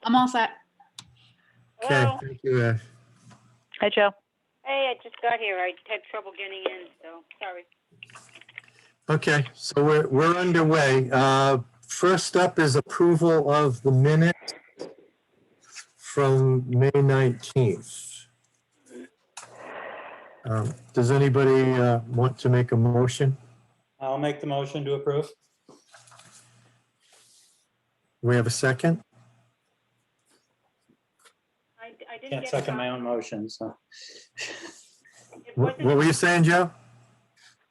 I'm all set. Okay, Hello? thank you. Hi, Joe. Hey, I just got here. I had trouble getting in, so sorry. Okay, so we're underway. First up is approval of the minutes from May 19th. Does anybody want to make a motion? I'll make the motion to approve. We have a second? I didn't Can't get second a my own motion, so. It What wasn't, were you saying, Joe?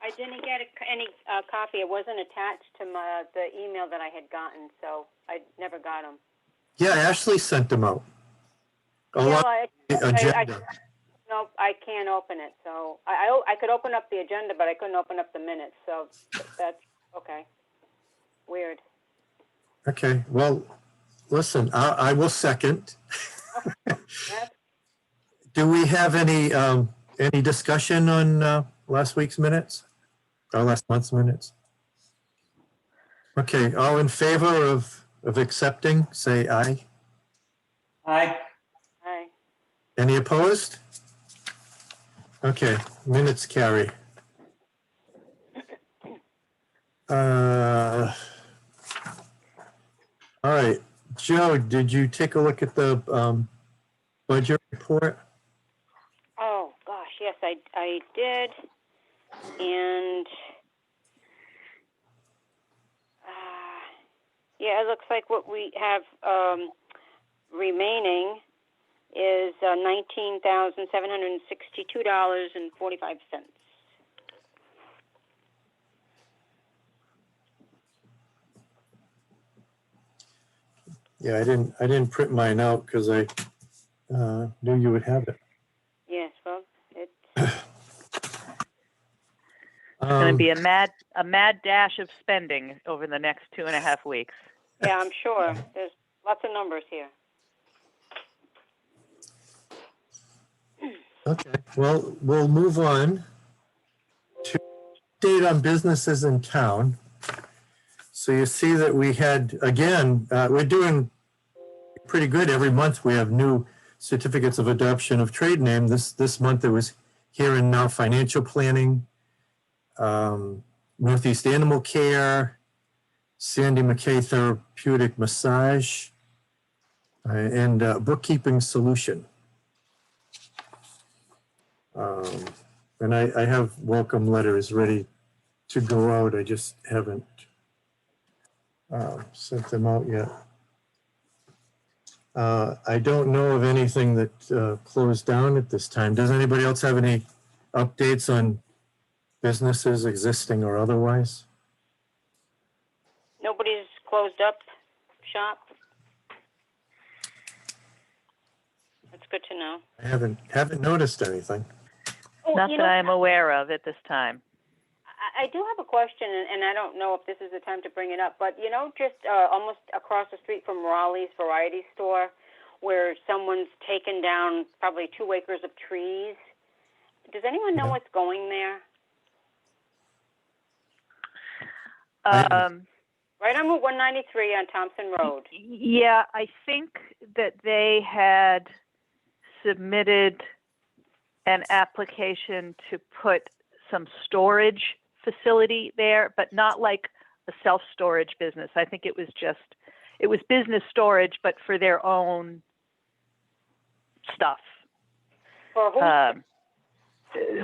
I didn't get any copy. It wasn't attached to the email that I had gotten, so I never got them. Yeah, Ashley sent them out. Along with the agenda. Nope, I can't open it. So I could open up the agenda, but I couldn't open up the minutes. So that's okay. Weird. Okay, well, listen, I will second. Do we have any discussion on last week's minutes? Or last month's minutes? Okay, all in favor of accepting, say aye. Aye. Hi. Any opposed? Okay, minutes carry. All right, Joe, did you take a look at the budget report? Oh gosh, yes, I did, and yeah, it looks like what we have remaining is $19,762.45. Yeah, I didn't print mine out because I knew you would have it. Yes, well, it's It's going to be a mad dash of spending over the next 2.5 weeks. yeah, I'm sure there's lots of numbers here. Okay, well, we'll move on to update on businesses in town. So you see that we had, again, we're doing pretty good. Every month we have new certificates of adoption of trade name. This month it was Here and Now Financial Planning, Northeast Animal Care, Sandy McKay Therapeutic Massage, and Bookkeeping Solution. And I have welcome letters ready to go out. I just haven't sent them out yet. I don't know of anything that closed down at this time. Does anybody else have any updates on businesses existing or otherwise? Nobody's closed up shop. That's good to know. I haven't noticed anything. Oh, Not you that know, I'm aware of at this time. I do have a question, and I don't know if this is the time to bring it up, but you know, just almost across the street from Raleigh's Variety Store, where someone's taken down probably 2 acres of trees. Does anyone know what's going there? Right on Route 193 on Thompson Road. Yeah, I think that they had submitted an application to put some storage facility there, but not like a self-storage business. I think it was business storage, but for their own stuff. For who?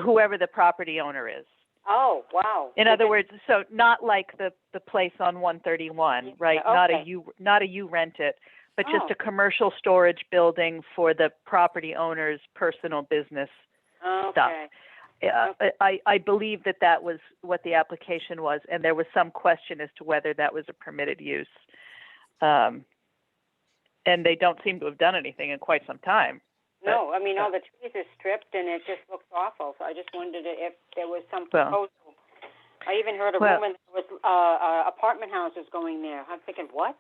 Whoever the property owner is. Oh, wow. In other words, so not like the place on 131, right? Okay. Not a you rent it, but just a commercial storage building for the property owner's personal business stuff. I believe that was what the application was, and there was some question as to whether that was a permitted use. And they don't seem to have done anything in quite some time. No, I mean, all the trees are stripped, and it just looks awful. So I just wondered if there was some proposal. I even heard a rumor that there was apartment houses going there. I'm thinking, what?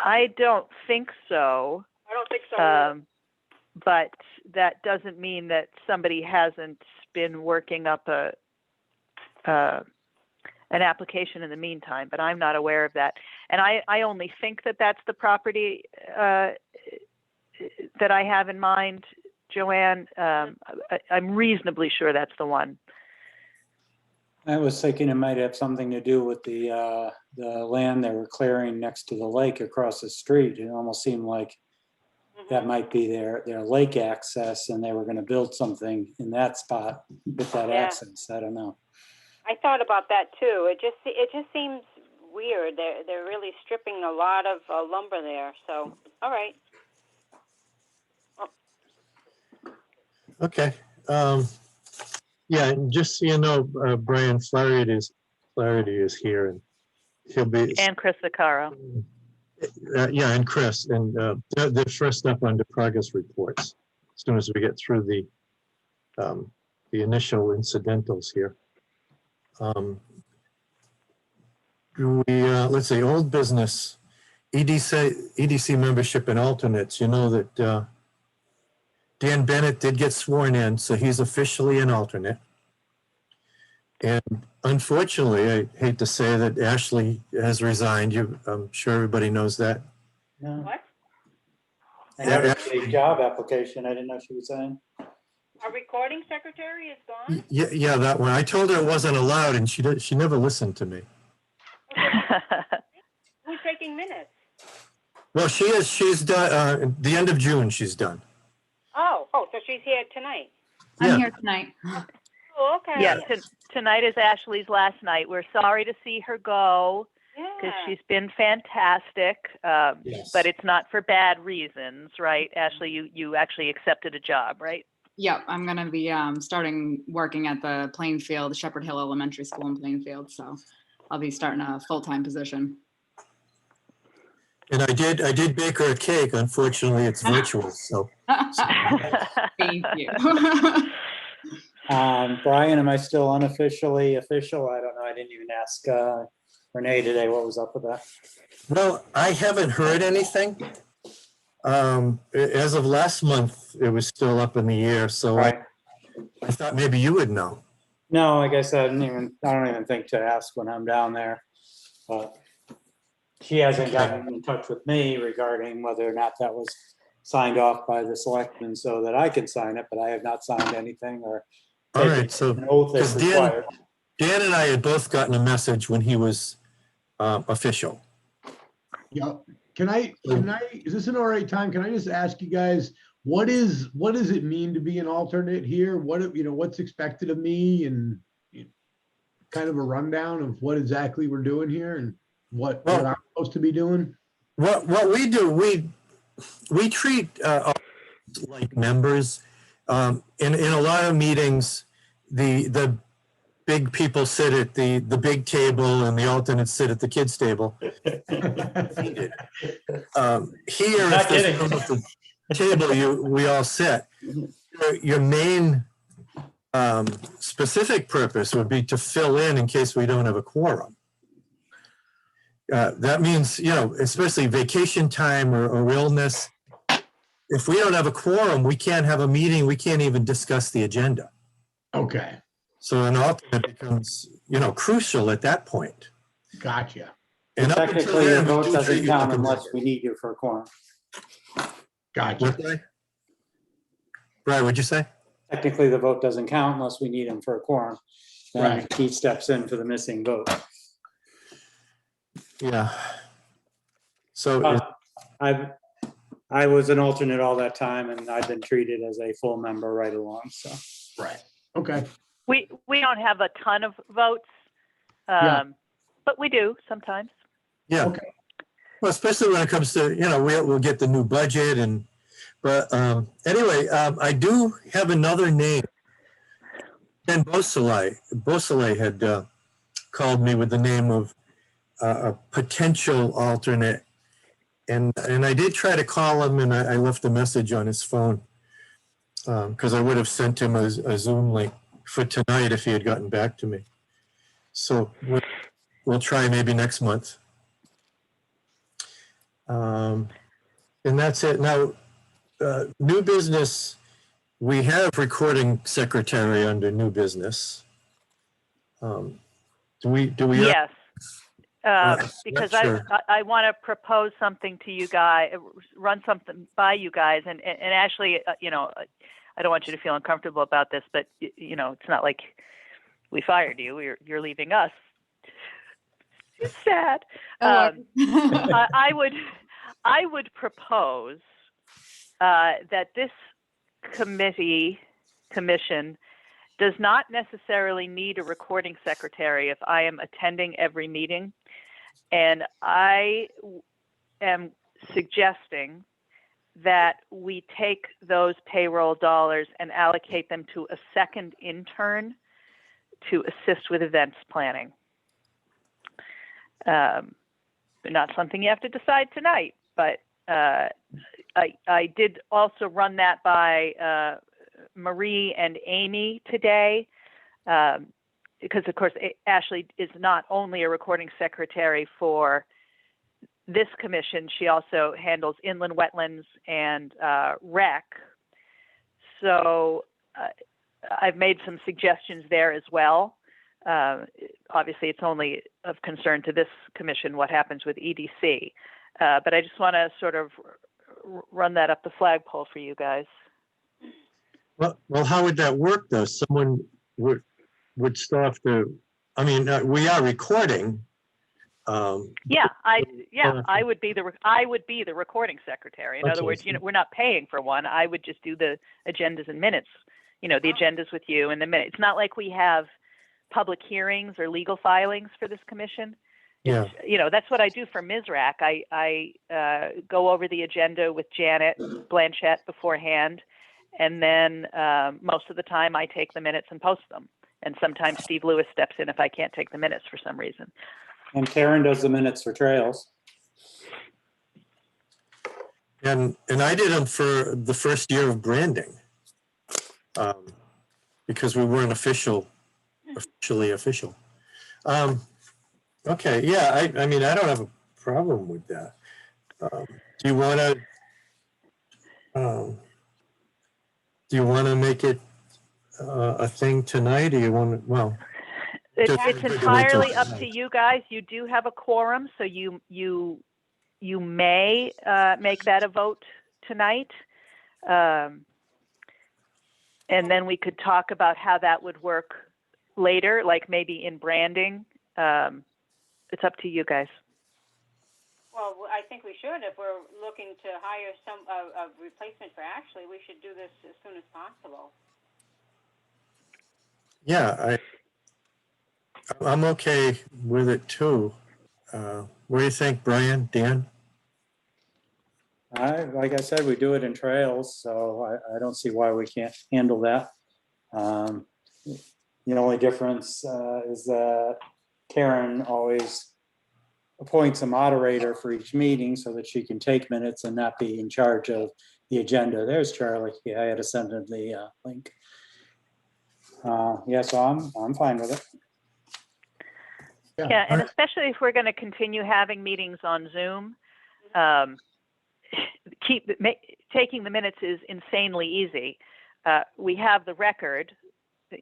I don't think so. I don't think so. But that doesn't mean that somebody hasn't been working up an application in the meantime, but I'm not aware of that. And I only think that that's the property that I have in mind, Joanne? I'm reasonably sure that's the one. I was thinking it might have something to do with the land they were clearing next to the lake across the street. It almost seemed like that might be their lake access, and they were gonna build something in that spot with that Yeah. access. I don't know. I thought about that too. It just seems weird. They're really stripping a lot of lumber there. So, all right. Okay. Yeah, and just so you know, Brian Flaherty is here, and he'll be. And Chris Zaccaro. Yeah, and Chris, and they're first up under progress reports. As soon as we get through the initial incidentals here. Let's see, old business, EDC membership and alternates. You know that Dan Bennett did get sworn in, so he's officially an alternate. And unfortunately, I hate to say that Ashley has resigned. I'm sure everybody knows that. No. What? I noticed the job application. I didn't know she was saying. Our recording secretary is gone? Yeah, that one. I told her it wasn't allowed, and she never listened to me. Who's taking minutes? Well, she's done, the end of June, she's done. Oh, so she's here tonight. Yeah. I'm here tonight. Oh, okay. Yeah, tonight is Ashley's last night. We're sorry to see her go because Yeah. she's been fantastic, Yes. but it's not for bad reasons, right? Ashley, you actually accepted a job, right? Yep, I'm gonna be starting working at the Plainfield Shepherd Hill Elementary School in Plainfield, so I'll be starting a full-time position. And I did bake her a cake. Unfortunately, it's virtual, so. Thank you. Brian, am I still unofficially official? I don't know. I didn't even ask Renee today what was up with that. Well, I haven't heard anything. As of last month, it was still up in the air, so Right. I thought maybe you would know. No, I guess I don't even think to ask when I'm down there. But she hasn't gotten in touch with me regarding whether or not that was signed off by the selectmen so that I can sign it, but I have not signed anything or All taken right, so an oath as 'cause Dan- required. Dan and I had both gotten a message when he was official. Yeah, is this an all right time? Can I just ask you guys, what does it mean to be an alternate here? What's expected of me, and kind of a rundown of what exactly we're doing here and what I'm supposed to be doing? What we do, we treat like members. In a lot of meetings, the big people sit at the big table and the alternates sit at the kids' table. Here, Not if there's kidding. room at the table, we all sit. Your main specific purpose would be to fill in case we don't have a quorum. That means, especially vacation time or illness. If we don't have a quorum, we can't have a meeting. We can't even discuss the agenda. Okay, So an alternate becomes, crucial at that point. gotcha. And up until Technically, your then, we vote do treat doesn't you count like a unless member. we need you for a quorum. Gotcha. What's that? Brian, what'd you say? Technically, the vote doesn't count unless we need him for a quorum. Then Right. he steps in for the missing vote. Yeah. So, I was an alternate all that time, and I've been treated as a full member right along, so. Right. Okay. We don't have a ton of votes, Yeah. but we do sometimes. yeah. Okay. Well, especially when it comes to, we'll get the new budget but anyway, I do have another name. Ken Beausoleil had called me with the name of a potential alternate. And I did try to call him, and I left a message on his phone because I would have sent him a Zoom link for tonight if he had gotten back to me. So we'll try maybe next month. And that's it. Now, new business, we have recording secretary under new business. Do we? Yes. Because sure. I want to propose something to you guys, run something by you guys, and actually, you know, I don't want you to feel uncomfortable about this, but you know, it's not like we fired you. You're leaving us. It's sad. Oh, I would propose that this commission does not necessarily need a recording secretary if I am attending every meeting. And I am suggesting that we take those payroll dollars and allocate them to a second intern to assist with events planning. Not something you have to decide tonight, but I did also run that by Marie and Amy today, because of course Ashley is not only a recording secretary for this commission, she also handles inland wetlands and rec. So I've made some suggestions there as well. Obviously, it's only of concern to this commission what happens with EDC, but I just want to sort of run that up the flagpole for you guys. Well, how would that work though? Someone would still have to, I mean, we are recording. Yeah, I would be the recording secretary. In other words, you know, we're not paying for one. I would just do the agendas and minutes, you know, the agendas with you and the minutes. It's not like we have public hearings or legal filings for this commission. Yeah. You know, that's what I do for MISRAC. I go over the agenda with Janet Blanchette beforehand, and then most of the time I take the minutes and post them. And sometimes Steve Lewis steps in if I can't take the minutes for some reason. And Karen does the minutes for trails. And I did them for the first year of branding, because we weren't officially official. Okay, yeah, I mean, I don't have a problem with that. Do you want to make it a thing tonight, or you want to, well? It's entirely up to you guys. You do have a quorum, so you may make that a vote tonight. And then we could talk about how that would work later, like maybe in branding. It's up to you guys. Well, I think we should. If we're looking to hire a replacement for Ashley, we should do this as soon as possible. Yeah, I'm okay with it too. What do you think, Brian, Dan? Like I said, we do it in trails, so I don't see why we can't handle that. The only difference is that Karen always appoints a moderator for each meeting so that she can take minutes and not be in charge of the agenda. There's Charlie. Yeah, I had to send him the link. Yeah, so I'm fine with it. Yeah, and especially if we're going to continue having meetings on Zoom, taking the minutes is insanely easy. We have the record,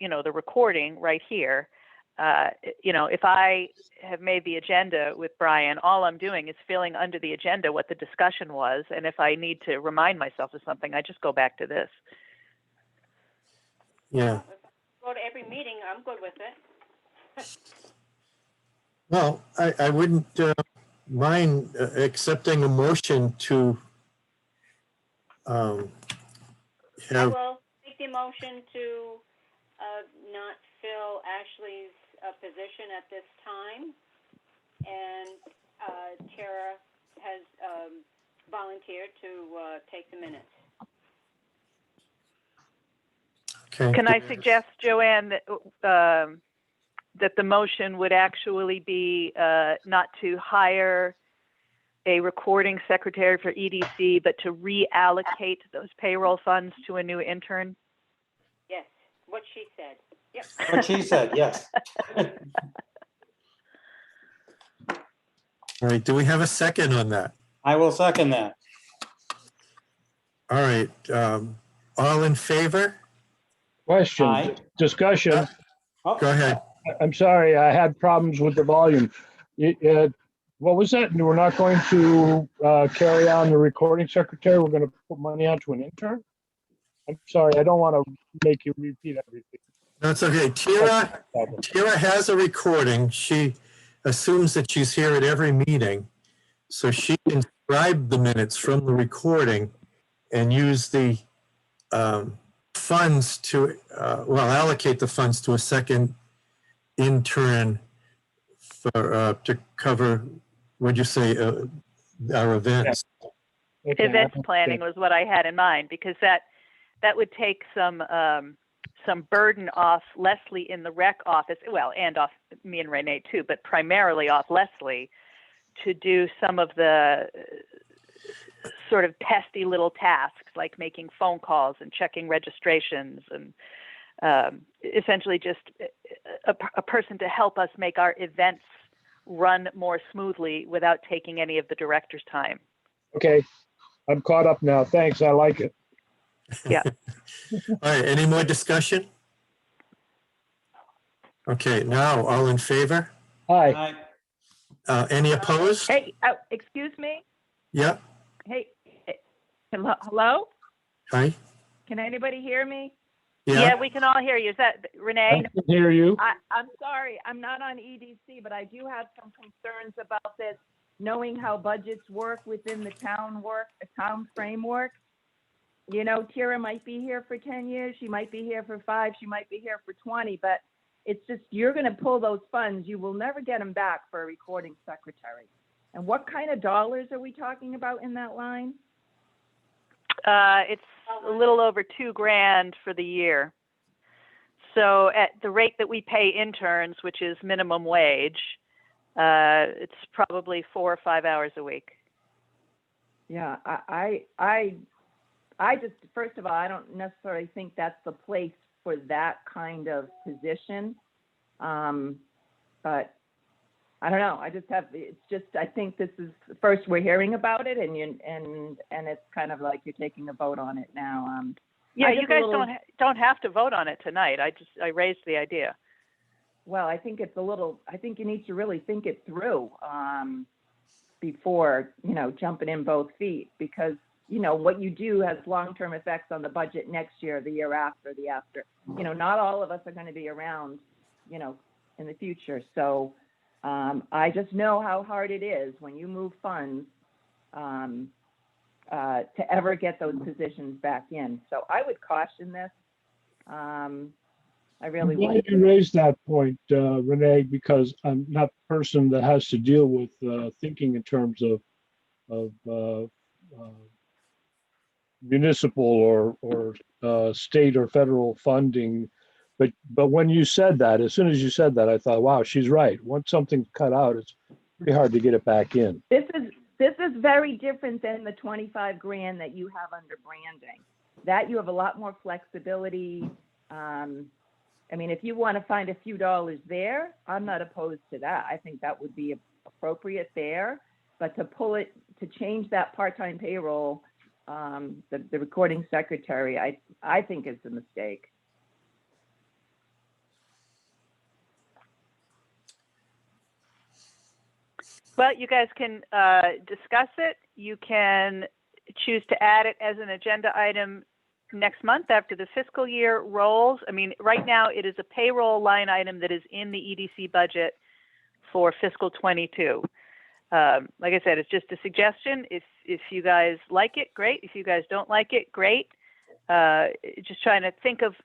you know, the recording right here. You know, if I have made the agenda with Brian, all I'm doing is filling under the agenda what the discussion was. And if I need to remind myself of something, I just go back to this. Yeah. Go to every meeting, I'm good with it. Well, I wouldn't mind accepting a motion to I have, will make the motion to not fill Ashley's position at this time. And Tara has volunteered to take the minutes. okay. Can I suggest, Joanne, that the motion would actually be not to hire a recording secretary for EDC, but to reallocate those payroll funds to a new intern? Yes, what she said. Yep. What she said, yes. All right, do we have a second on that? I will second that. All right, all in favor? Question, Aye. discussion. Oh, Go ahead. I'm sorry, I had problems with the volume. What was that? We're not going to carry on the recording secretary. We're going to put money onto an intern. I'm sorry, I don't want to make you repeat everything. No, it's okay. Tira has a recording. She assumes that she's here at every meeting. So she can scribe the minutes from the recording and use the funds to, allocate the funds to a second intern for, to cover, what'd you say, our events. Okay, Events planning was what I had in mind, because that would take some burden off Leslie in the rec office, well, and off me and Renee too, but primarily off Leslie to do some of the sort of pesky little tasks like making phone calls and checking registrations and essentially just a person to help us make our events run more smoothly without taking any of the director's time. Okay, I'm caught up now. Thanks, I like it. Yeah. All right, any more discussion? Okay, now, all in favor? Hi. Any opposed? Hey, excuse me? Yep. Hey, hello? Hi? Can anybody hear me? Yeah, we can all hear you. Is that I Renee? can hear you. I'm sorry, I'm not on EDC, but I do have some concerns about this, knowing how budgets work within the town framework. You know, Tira might be here for 10 years, she might be here for 5, she might be here for 20, but it's just, you're going to pull those funds, you will never get them back for a recording secretary. And what kind of dollars are we talking about in that line? It's a little over $2,000 for the year. So at the rate that we pay interns, which is minimum wage, it's probably 4 or 5 hours a week. Yeah, I just, first of all, I don't necessarily think that's the place for that kind of position. But I don't know. I just have, it's just, I think this is, first we're hearing about it and it's kind of like you're taking a vote on it now. Yeah, you guys don't have to vote on it tonight. I raised the idea. Well, I think it's a little, I think you need to really think it through before, jumping in both feet, because what you do has long-term effects on the budget next year, the year after, the after. Not all of us are going to be around, in the future. So I just know how hard it is when you move funds to ever get those positions back in. So I would caution this. I really I'm glad would. you raised that point, Renee, because I'm not the person that has to deal with thinking in terms of municipal or state or federal funding. But when you said that, as soon as you said that, I thought, wow, she's right. Once something's cut out, it's pretty hard to get it back in. This is very different than the $25,000 that you have under branding. That you have a lot more flexibility. If you want to find a few dollars there, I'm not opposed to that. I think that would be appropriate there. But to change that part-time payroll, the recording secretary, I think it's a mistake. Well, you guys can discuss it. You can choose to add it as an agenda item next month after the fiscal year rolls. Right now it is a payroll line item that is in the EDC budget for fiscal 22. Like I said, it's just a suggestion. If you guys like it, great. If you guys don't like it, great. Just trying to think of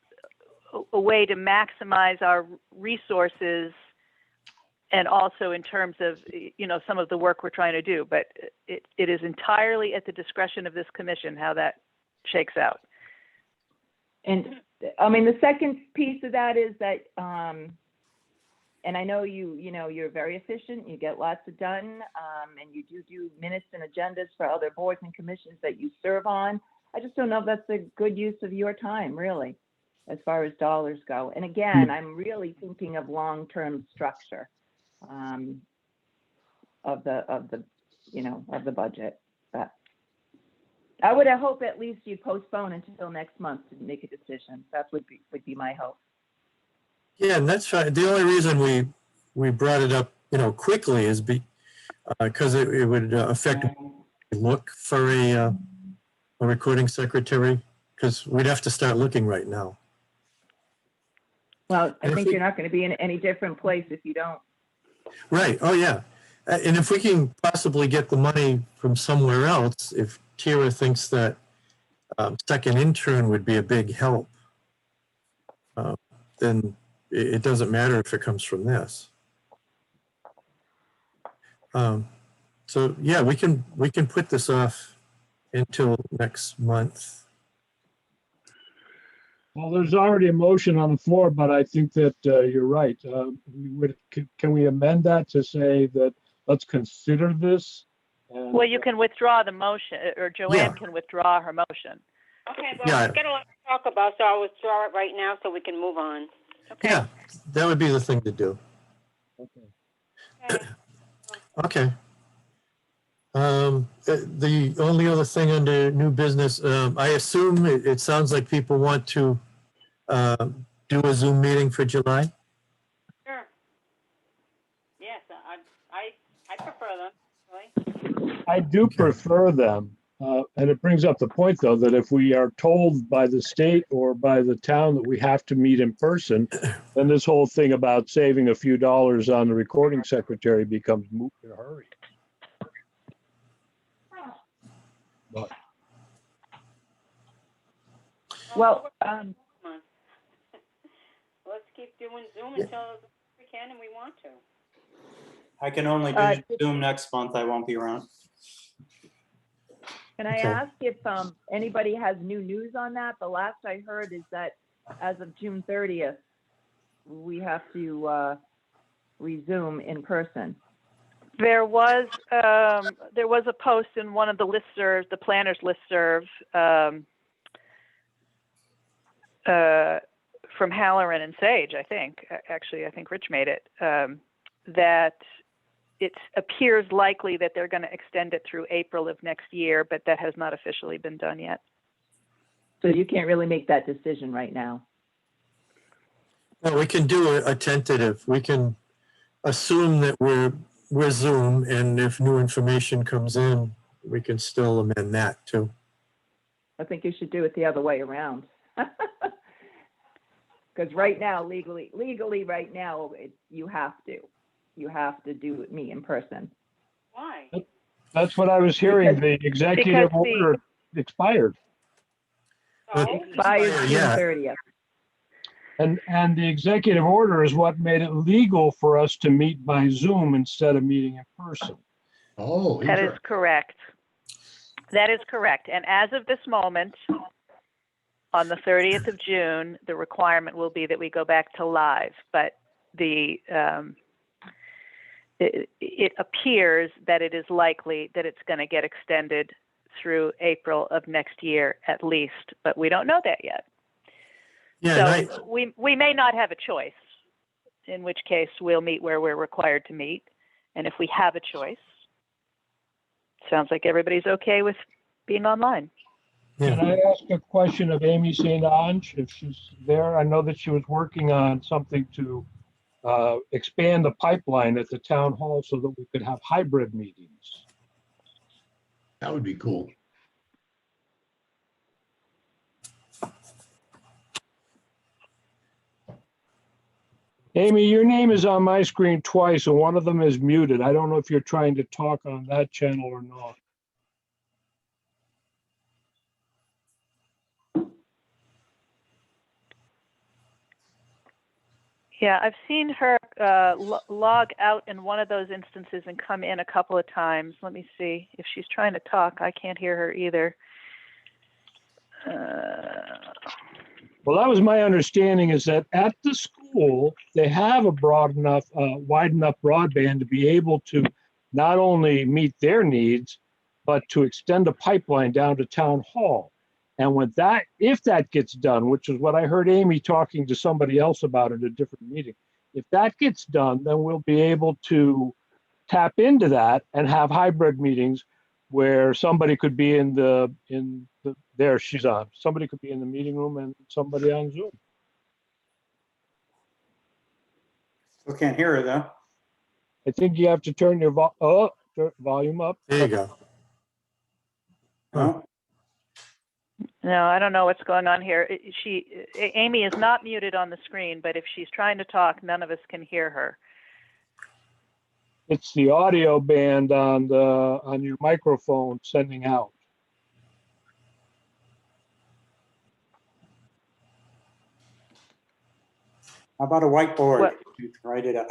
a way to maximize our resources, and also in terms of, some of the work we're trying to do. But it is entirely at the discretion of this commission how that shakes out. And the second piece of that is that, and I know you're very efficient, you get lots of done, and you do minutes and agendas for other boards and commissions that you serve on. I just don't know if that's a good use of your time, really, as far as dollars go. And again, I'm really thinking of long-term structure of the budget. But I would hope at least you'd postpone until next month to make a decision. That would be my hope. Yeah, and that's right. The only reason we brought it up quickly is because it would affect look for a recording secretary, because we'd have to start looking right now. Well, I And if think we- you're not going to be in any different place if you don't. Right. Oh, yeah. And if we can possibly get the money from somewhere else, if Tira thinks that second intern would be a big help, then it doesn't matter if it comes from this. So yeah, we can put this off until next month. Well, there's already a motion on the floor, but I think that you're right. Can we amend that to say that let's consider this? And, Well, you can withdraw the motion, or Joanne can withdraw her motion. Okay, well, Yeah. we've got a lot to talk about, so I'll withdraw it right now so we can move on. Okay. Yeah, that would be the thing to do. Okay. Okay. The only other thing under new business, I assume it sounds like people want to do a Zoom meeting for July. Sure. Yes, I prefer them, really. I do prefer them. And it brings up the point, though, that if we are told by the state or by the town that we have to meet in person, then this whole thing about saving a few dollars on the recording secretary becomes moot in a hurry. But Well, Let's keep doing Zoom until we can and we want to. I can only do Zoom next month. I won't be around. can I Okay. ask if anybody has new news on that? The last I heard is that as of June 30th, we have to resume in person. There was a post in one of the listservs, the planners listserv, from Halloran and Sage, I think. Actually, I think Rich made it, that it appears likely that they're going to extend it through April of next year, but that has not officially been done yet. So you can't really make that decision right now. Well, we can do a tentative. We can assume that we're Zoom, and if new information comes in, we can still amend that too. I think you should do it the other way around. Because right now, legally right now, you have to do me in person. Why? that's what I was hearing. Because- The executive because the- order expired. Oh, Expires June Yeah. 30th. And the executive order is what made it legal for us to meet by Zoom instead of meeting in person. Oh, That is interesting. correct. That is correct. And as of this moment, on the 30th of June, the requirement will be that we go back to live. But it appears that it is likely that it's going to get extended through April of next year at least, but we don't know that yet. Yeah, So we may not have a choice, in which case we'll meet where we're required to meet. And if we have a choice, sounds like everybody's okay with being online. Yeah. Can I ask a question of Amy St. Ange, if she's there? I know that she was working on something to expand the pipeline at the town hall so that we could have hybrid meetings. That would be cool. Amy, your name is on my screen twice, and one of them is muted. I don't know if you're trying to talk on that channel or not. Yeah, I've seen her log out in one of those instances and come in a couple of times. Let me see if she's trying to talk. I can't hear her either. Well, that was my understanding, is that at the school, they have a wide enough broadband to be able to not only meet their needs, but to extend a pipeline down to town hall. And if that gets done, which is what I heard Amy talking to somebody else about at a different meeting, if that gets done, then we'll be able to tap into that and have hybrid meetings where somebody could be there she's on. Somebody could be in the meeting room and somebody on Zoom. Still can't hear her though. I think you have to turn your volume up. There you go. No? No, I don't know what's going on here. Amy is not muted on the screen, but if she's trying to talk, none of us can hear her. It's the audio band on your microphone sending out. How about a whiteboard? What? You can write it up.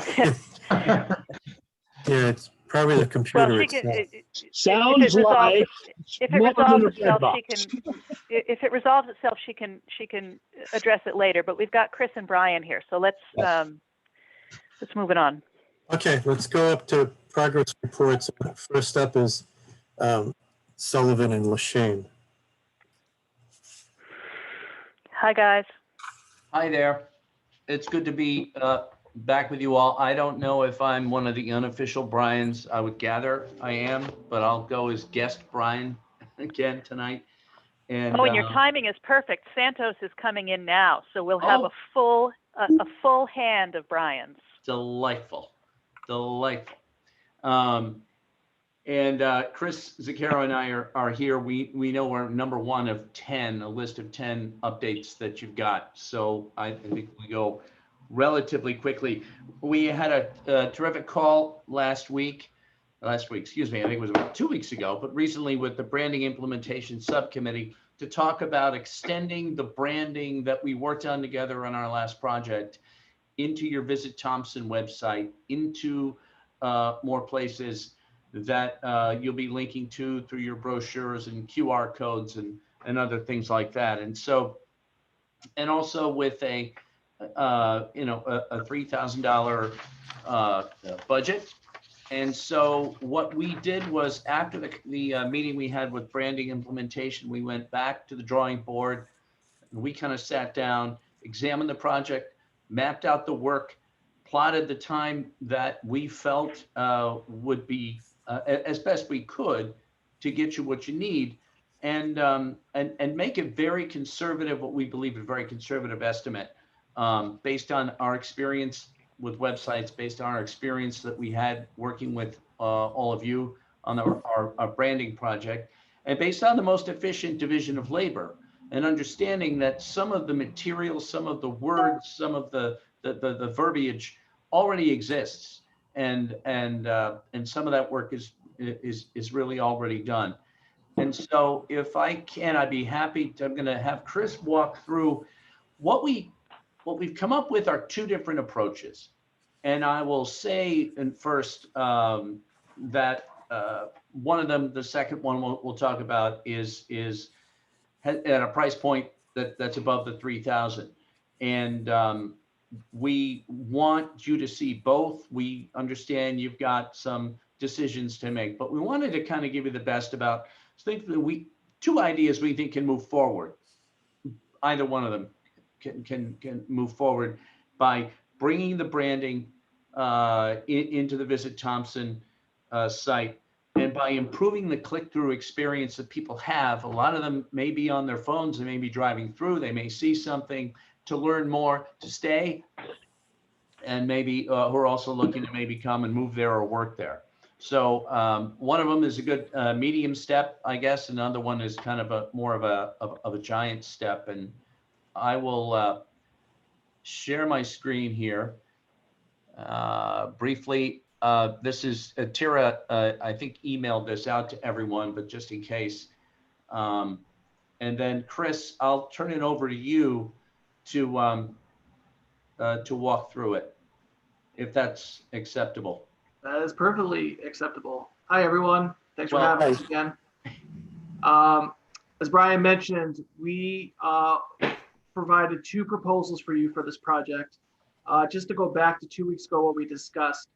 Yeah, it's probably the Well, computer she can. itself. Sounds like If it resolves itself, she can. If it resolves itself, she can address it later. But we've got Chris and Brian here, so let's move it on. Okay, let's go up to progress reports. First up is Sullivan and Lashane. Hi, guys. Hi there. It's good to be back with you all. I don't know if I'm one of the unofficial Brians. I would gather I am, but I'll go as guest Brian again tonight. And Oh, and your timing is perfect. Santos is coming in now, so we'll have a full hand of Brian's. Delightful. And Chris Zucchero and I are here. We know we're number 1 of 10, a list of 10 updates that you've got. So I think we go relatively quickly. We had a terrific call last week, excuse me, I think it was about 2 weeks ago, but recently with the branding implementation subcommittee to talk about extending the branding that we worked on together on our last project into your Visit Thompson website, into more places that you'll be linking to through your brochures and QR codes and other things like that. And so, and also with a $3,000 budget. And so what we did was after the meeting we had with branding implementation, we went back to the drawing board. And we kind of sat down, examined the project, mapped out the work, plotted the time that we felt would be as best we could to get you what you need, and make a very conservative, what we believe a very conservative estimate based on our experience with websites, based on our experience that we had working with all of you on our branding project, and based on the most efficient division of labor, and understanding that some of the material, some of the words, some of the verbiage already exists, and some of that work is really already done. And so if I can, I'd be happy to, I'm going to have Chris walk through what we've come up with are 2 different approaches. And I will say, and first, that one of them, the second one we'll talk about is at a price point that's above the 3,000. And we want you to see both. We understand you've got some decisions to make, but we wanted to kind of give you the best about, think that 2 ideas we think can move forward. Either one of them can move forward by bringing the branding into the Visit Thompson site, and by improving the click-through experience that people have. A lot of them may be on their phones, they may be driving through, they may see something to learn more, to stay, and maybe who are also looking to maybe come and move there or work there. So one of them is a good medium step, I guess. Another one is kind of more of a giant step. And I will share my screen here briefly. This is Tira, I think, emailed this out to everyone, but just in case. And then Chris, I'll turn it over to you to walk through it, if that's acceptable. That is perfectly acceptable. Hi, everyone. Thanks for having us again. As Brian mentioned, we provided 2 proposals for you for this project. Just to go back to 2 weeks ago, what we discussed.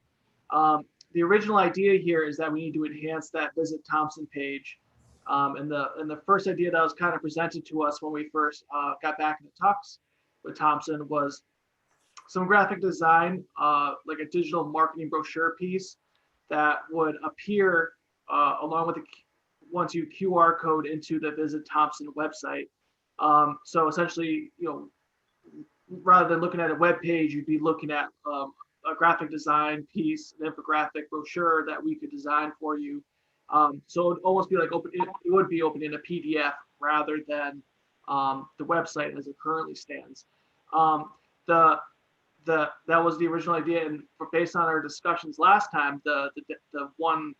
The original idea here is that we need to enhance that Visit Thompson page. And the first idea that was kind of presented to us when we first got back into talks with Thompson was some graphic design, like a digital marketing brochure piece that would appear along with once you QR code into the Visit Thompson website. So essentially, rather than looking at a web page, you'd be looking at a graphic design piece, an infographic brochure that we could design for you. So it'd almost be like it would be open in a PDF rather than the website as it currently stands. That was the original idea, and based on our discussions last time, the one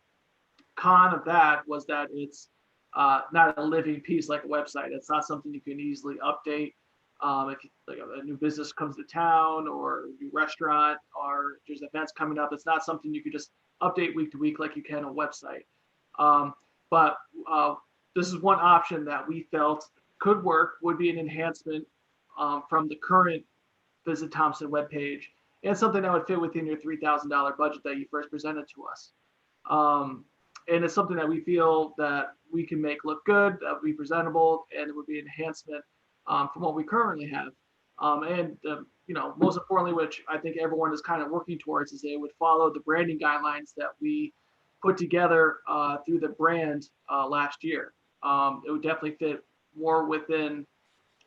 con of that was that it's not a living piece like a website. It's not something you can easily update. If like a new business comes to town or a new restaurant or there's events coming up, it's not something you could just update week to week like you can on a website. But this is one option that we felt could work, would be an enhancement from the current Visit Thompson webpage, and something that would fit within your $3,000 budget that you first presented to us. And it's something that we feel that we can make look good, that would be presentable, and it would be an enhancement from what we currently have. And most importantly, which I think everyone is kind of working towards, is they would follow the branding guidelines that we put together through the brand last year. It would definitely fit more within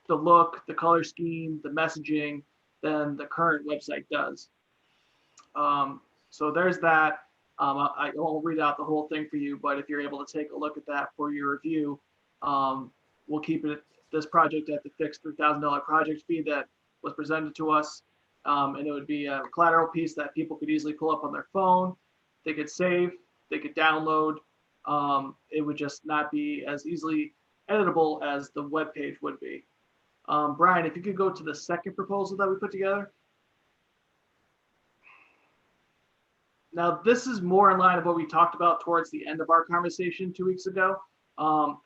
the look, the color scheme, the messaging than the current website does. So there's that. I won't read out the whole thing for you, but if you're able to take a look at that for your review, we'll keep this project at the fixed $3,000 project fee that was presented to us. And it would be a collateral piece that people could easily pull up on their phone. They could save, they could download. It would just not be as easily editable as the web page would be. Brian, if you could go to the second proposal that we put together. Now, this is more in line with what we talked about towards the end of our conversation 2 weeks ago,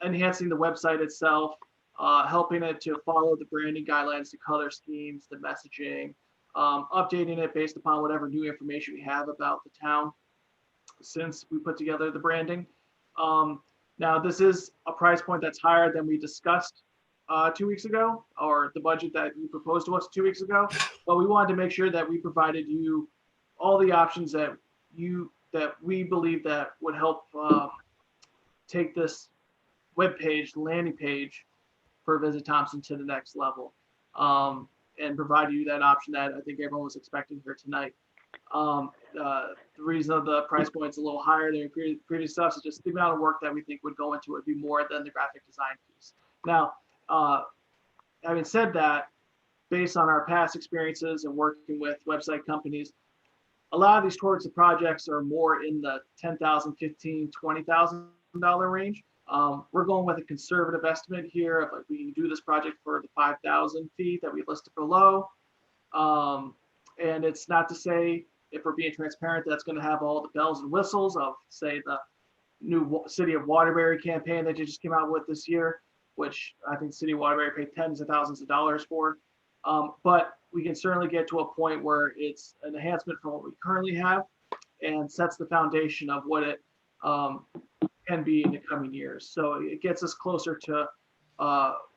enhancing the website itself, helping it to follow the branding guidelines, the color schemes, the messaging, updating it based upon whatever new information we have about the town since we put together the branding. Now, this is a price point that's higher than we discussed 2 weeks ago, or the budget that you proposed to us 2 weeks ago, but we wanted to make sure that we provided you all the options that we believe that would help take this web page, landing page for Visit Thompson to the next level, and provide you that option that I think everyone was expecting here tonight. The reason of the price point's a little higher than previous stuff is just the amount of work that we think would go into it would be more than the graphic design piece. Now, having said that, based on our past experiences and working with website companies, a lot of these sorts of projects are more in the $10,000, $15,000, $20,000 range. We're going with a conservative estimate here of like we can do this project for the $5,000 fee that we listed below. And it's not to say, if we're being transparent, that's going to have all the bells and whistles of, say, the new City of Waterbury campaign that you just came out with this year, which I think City of Waterbury paid tens of thousands of dollars for. But we can certainly get to a point where it's an enhancement from what we currently have and sets the foundation of what it can be in the coming years. So it gets us closer to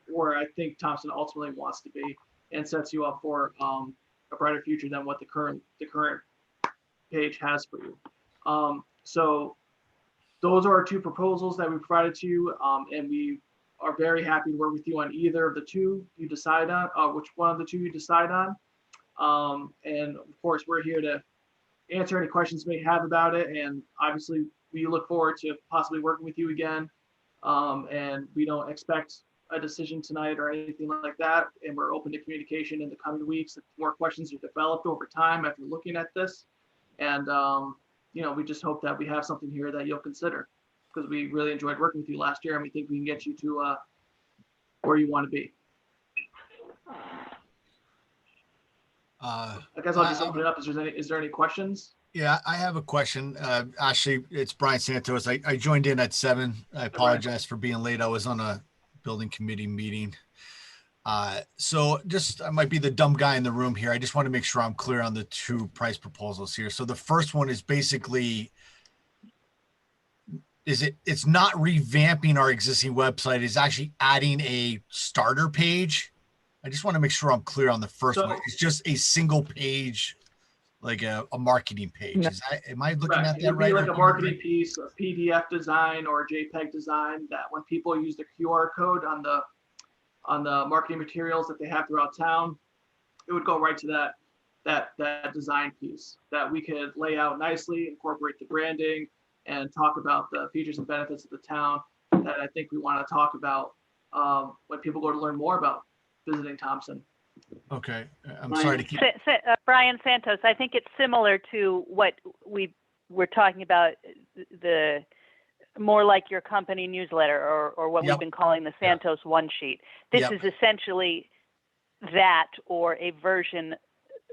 where I think Thompson ultimately wants to be, and sets you up for a brighter future than what the current page has for you. So those are our two proposals that we provided to you, and we are very happy to work with you on either of the two you decide on, which one of the two you decide on. And of course, we're here to answer any questions you may have about it. And obviously, we look forward to possibly working with you again. And we don't expect a decision tonight or anything like that. And we're open to communication in the coming weeks if more questions are developed over time after looking at this. And, we just hope that we have something here that you'll consider, because we really enjoyed working with you last year and we think we can get you to where you want to be. I guess I'll just open it up. Is there any questions? Yeah, I have a question. Ashley, it's Brian Santos. I joined in at 7. I apologize for being late. I was on a building committee meeting. So I might be the dumb guy in the room here. I just want to make sure I'm clear on the two price proposals here. So the first one is basically, it's not revamping our existing website, it's actually adding a starter page. I just want to make sure I'm clear on the first one. It's just a single page, like a marketing page. Am I looking at that right? It would be like a marketing piece, a PDF design or a JPEG design that when people use the QR code on the marketing materials that they have throughout town, it would go right to that that design piece that we could lay out nicely, incorporate the branding, and talk about the features and benefits of the town that I think we want to talk about when people go to learn more about visiting Thompson. Okay, I'm sorry to keep. Brian Santos, I think it's similar to what we were talking about, the more like your company newsletter or what we've been calling the Santos One Sheet. This is essentially that, or a version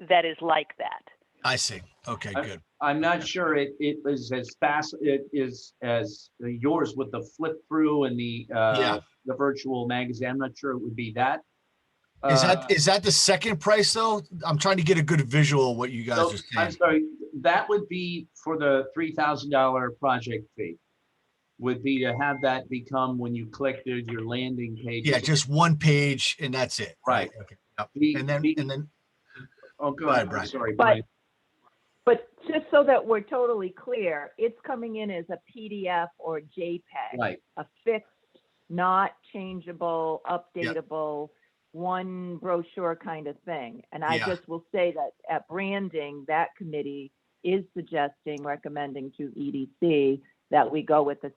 that is like that. I see. Okay, good. I'm not sure it is as fast, it is as yours with the flip through and the virtual magazine. I'm not sure it would be that. Is that the second price though? I'm trying to get a good visual of what you guys are saying. I'm sorry, that would be for the $3,000 project fee. Would be to have that become, when you click, there's your landing page. Yeah, just one page and that's it. Right. Okay. Yep. And then. Oh, go ahead, Brian. Sorry, But, Brian. but just so that we're totally clear, it's coming in as a PDF or JPEG. Right. A fixed, not changeable, updatable, one brochure kind of thing. And I just will say that at branding, that committee is recommending to EDC that we go with the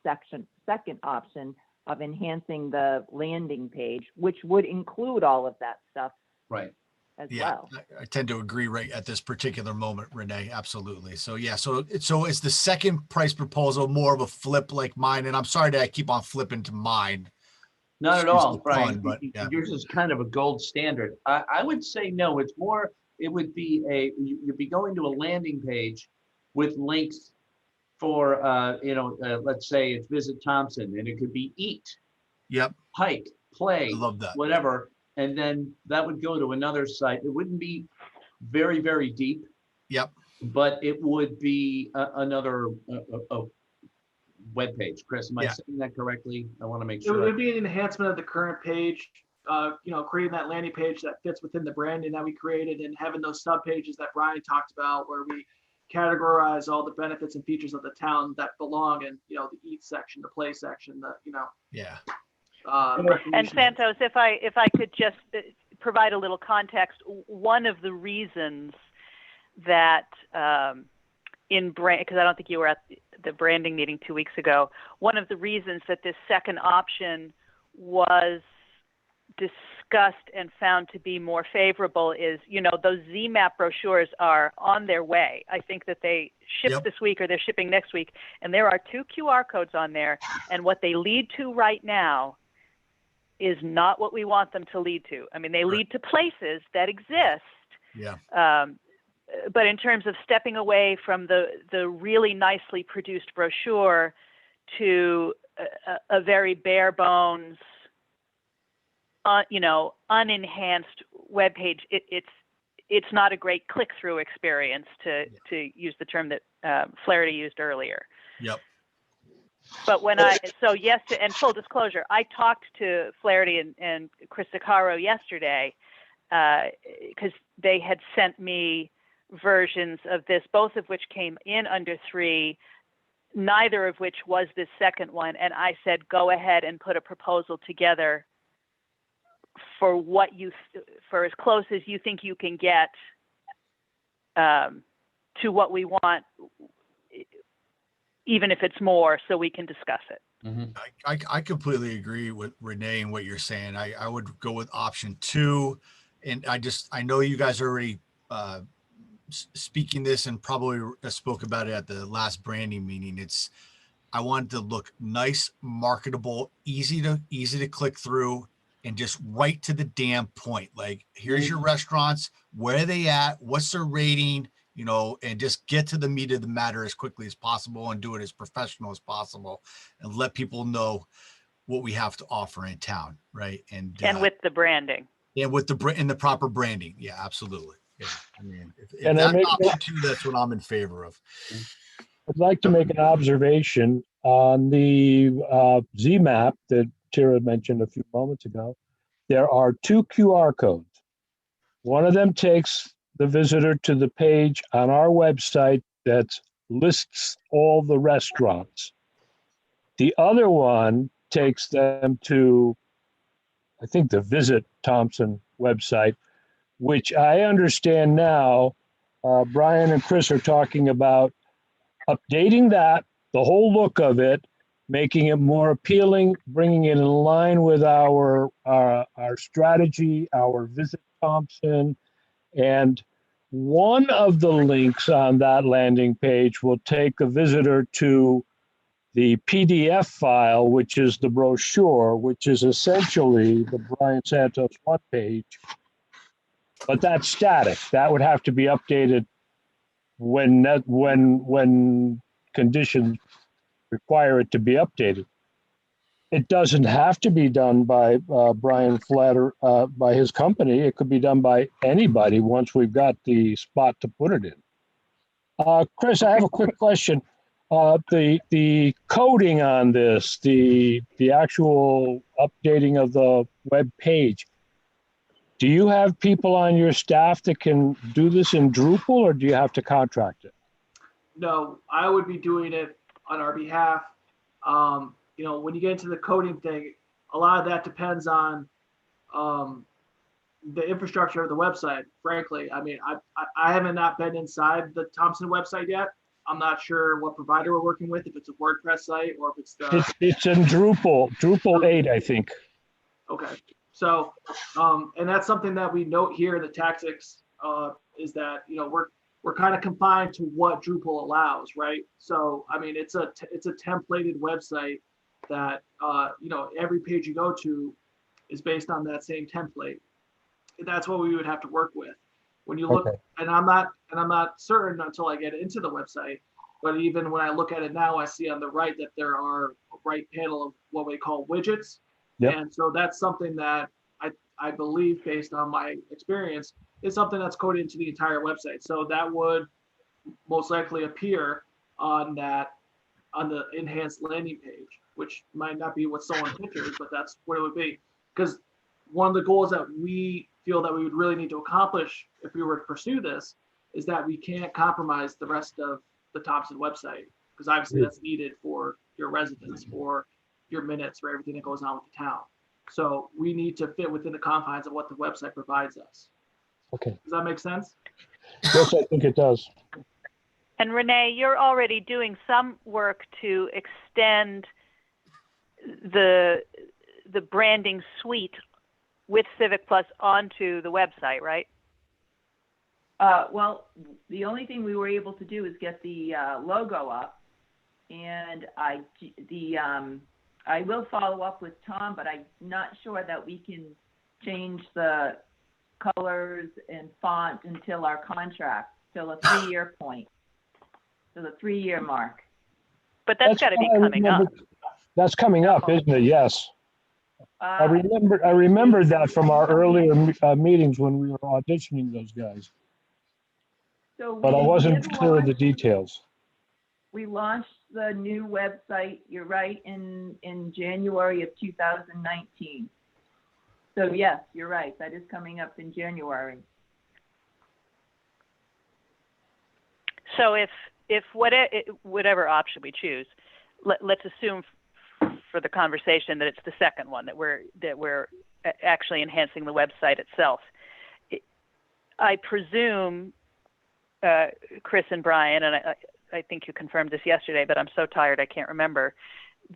second option of enhancing the landing page, which would include all of that stuff. Right. As well. I tend to agree right at this particular moment, Renee. Absolutely. So so is the second price proposal more of a flip like mine? And I'm sorry that I keep on flipping to mine. Not at all, Brian. But yours is kind of a gold standard. I would say no. It's more. It would be you'd be going to a landing page with links for let's say it's Visit Thompson, and it could be eat, hike, play, I love that, whatever. And then that would go to another site. It wouldn't be very, very deep. Yep. But it would be another web page. Chris, am I saying that correctly? I want to make sure. It would be an enhancement of the current page, creating that landing page that fits within the branding that we created, and having those sub pages that Brian talked about, where we categorize all the benefits and features of the town that belong in, the eat section, the play section, and Santos, if I could just provide a little context, one of the reasons that because I don't think you were at the branding meeting 2 weeks ago, one of the reasons that this second option was discussed and found to be more favorable is, those ZMAP brochures are on their way. I think that they ship this week, or they're shipping next week, and there are 2 QR codes on there, and what they lead to right now is not what we want them to lead to. I mean, they lead to places that exist. Yeah. But in terms of stepping away from the really nicely produced brochure to a very bare bones, unenhanced webpage, it's not a great click-through experience, to use the term that Flaherty used earlier. Yep. But and full disclosure, I talked to Flaherty and Chris Sicaro yesterday because they had sent me versions of this, both of which came in under 3, neither of which was this second one. And I said, go ahead and put a proposal together for for as close as you think you can get to what we want, even if it's more, so we can discuss it. Mm-hmm. I completely agree with Renee and what you're saying. I would go with option 2. And I know you guys are already speaking this, and probably spoke about it at the last branding meeting. I want it to look nice, marketable, easy to click through, and just right to the damn point. Like, here's your restaurants, where are they at, what's their rating, and just get to the meat of the matter as quickly as possible, and do it as professional as possible, and let people know what we have to offer in town, right? And with the branding. Yeah, with the proper branding. Yeah, absolutely. Yeah, I mean, if And that's option 2, that's what I'm in favor of. I'd like to make an observation on the ZMAP that Tara mentioned a few moments ago. There are 2 QR codes. One of them takes the visitor to the page on our website that lists all the restaurants. The other one takes them to, I think, the Visit Thompson website, which I understand now Brian and Chris are talking about updating that, the whole look of it, making it more appealing, bringing it in line with our strategy, our Visit Thompson, and one of the links on that landing page will take a visitor to the PDF file, which is the brochure, which is essentially the Brian Santos one page, but that's static. That would have to be updated when conditions require it to be updated. It doesn't have to be done by Brian Flatter, by his company. It could be done by anybody once we've got the spot to put it in. Chris, I have a quick question. The coding on this, the actual updating of the web page, do you have people on your staff that can do this in Drupal, or do you have to contract it? No, I would be doing it on our behalf. You know, when you get into the coding thing, a lot of that depends on the infrastructure of the website, frankly. I mean, I haven't not been inside the Thompson website yet. I'm not sure what provider we're working with, if it's a WordPress site or if it's the... It's in Drupal 8, I think. Okay. So, and that's something that we note here in the tactics, is that, you know, we're kind of confined to what Drupal allows, right? So, I mean, it's a templated website that, you know, every page you go to is based on that same template. That's what we would have to work with. When you look, Okay. and I'm not certain until I get into the website, but even when I look at it now, I see on the right that there are a right panel of what we call widgets. Yep. And so that's something that I believe, based on my experience, is something that's coded into the entire website. So that would most likely appear on the enhanced landing page, which might not be what someone pictures, but that's what it would be. Because one of the goals that we feel that we would really need to accomplish if we were to pursue this is that we can't compromise the rest of the Thompson website, because obviously that's needed for your residents, for your minutes, for everything that goes on with the town. So we need to fit within the confines of what the website provides us. Okay. Does that make sense? Yes, I think it does. And Renee, you're already doing some work to extend the branding suite with Civic Plus onto the website, right? Well, the only thing we were able to do is get the logo up, and I will follow up with Tom, but I'm not sure that we can change the colors and font until our contract, till a 3-year point, to the 3-year mark. But that's got to be coming up. That's coming up, isn't it? Yes. I remember that from our earlier meetings when we were auditioning those guys, So but I wasn't clear of the details. We launched the new website, you're right, in January of 2019. So yes, you're right, that is coming up in January. So if whatever option we choose, let's assume for the conversation that it's the second one, that we're actually enhancing the website itself. I presume, Chris and Brian, and I think you confirmed this yesterday, but I'm so tired I can't remember,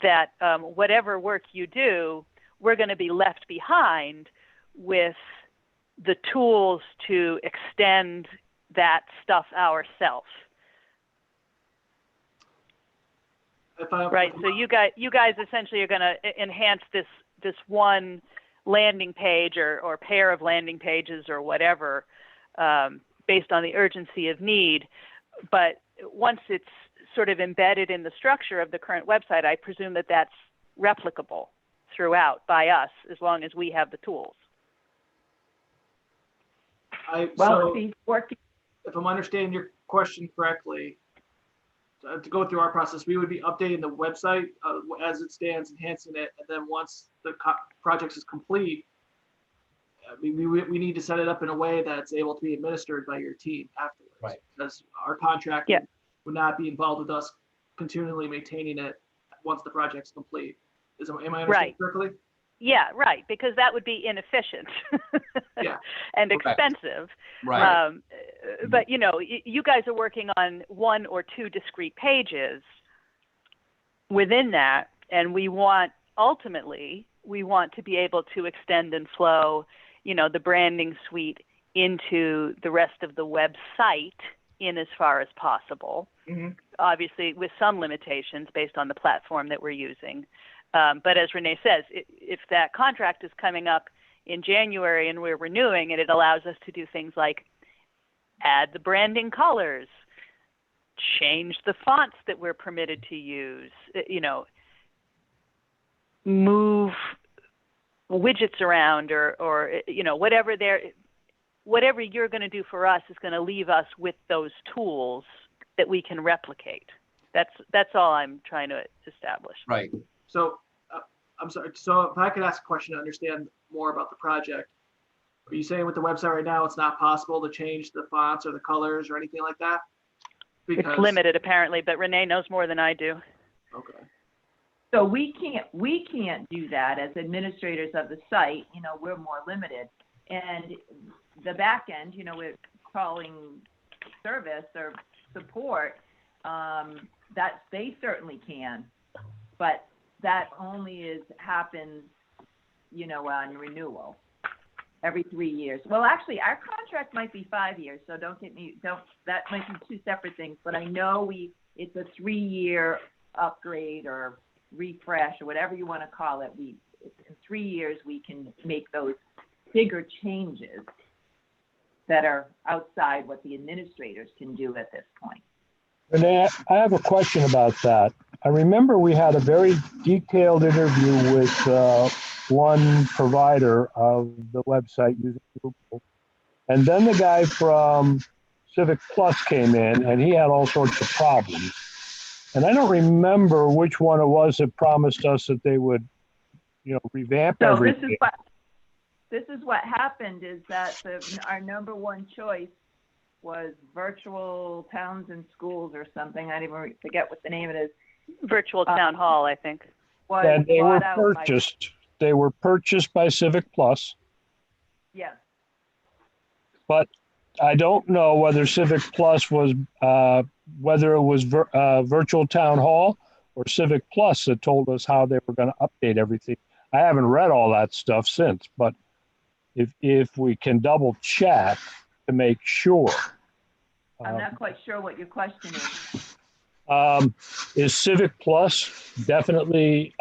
that whatever work you do, we're going to be left behind with the tools to extend that stuff ourselves. Right. So you guys essentially are going to enhance this one landing page or pair of landing pages or whatever, based on the urgency of need. But once it's sort of embedded in the structure of the current website, I presume that that's replicable throughout by us, as long as we have the tools. If I'm understanding your question correctly, to go through our process, we would be updating the website as it stands, enhancing it, and then once the project is complete, we need to set it up in a way that's able to be administered by your team afterwards. Right. Because our contract would not be involved with us continually maintaining it once the project's complete. Am I understanding correctly? Yeah, right, because that would be inefficient. Yeah. And Correct. expensive. Right. But you guys are working on 1 or 2 discrete pages within that, and ultimately we want to be able to extend and flow, the branding suite into the rest of the website in as far as possible. Mhm. Obviously with some limitations based on the platform that we're using. But as Renee says, if that contract is coming up in January and we're renewing it, it allows us to do things like add the branding colors, change the fonts that we're permitted to use, move widgets around or whatever you're going to do for us is going to leave us with those tools that we can replicate. That's all I'm trying to establish. Right. So, I'm sorry. So if I could ask a question to understand more about the project, are you saying with the website right now, it's not possible to change the fonts or the colors or anything like that? It's limited apparently, but Renee knows more than I do. Okay. So we can't do that as administrators of the site. We're more limited. And the back end, we're calling service or support, that they certainly can, but that only happens, on renewal every 3 years. Well, actually, our contract might be 5 years, so that might be 2 separate things. But I know it's a 3-year upgrade or refresh or whatever you want to call it. In 3 years we can make those bigger changes that are outside what the administrators can do at this point. Renee, I have a question about that. I remember we had a very detailed interview with one provider of the website using Google. And then the guy from Civic Plus came in and he had all sorts of problems. And I don't remember which one it was that promised us that they would, revamp So everything. this is what happened is that our number one choice was Virtual Towns and Schools or something. I even forget what the name of it is. Virtual Town Hall, I think. And they were purchased. They were purchased by Civic Plus. Yes. But I don't know whether Civic Plus was whether it was Virtual Town Hall or Civic Plus that told us how they were going to update everything. I haven't read all that stuff since, but if we can double check to make sure. I'm not quite sure what your question is. Is Civic Plus definitely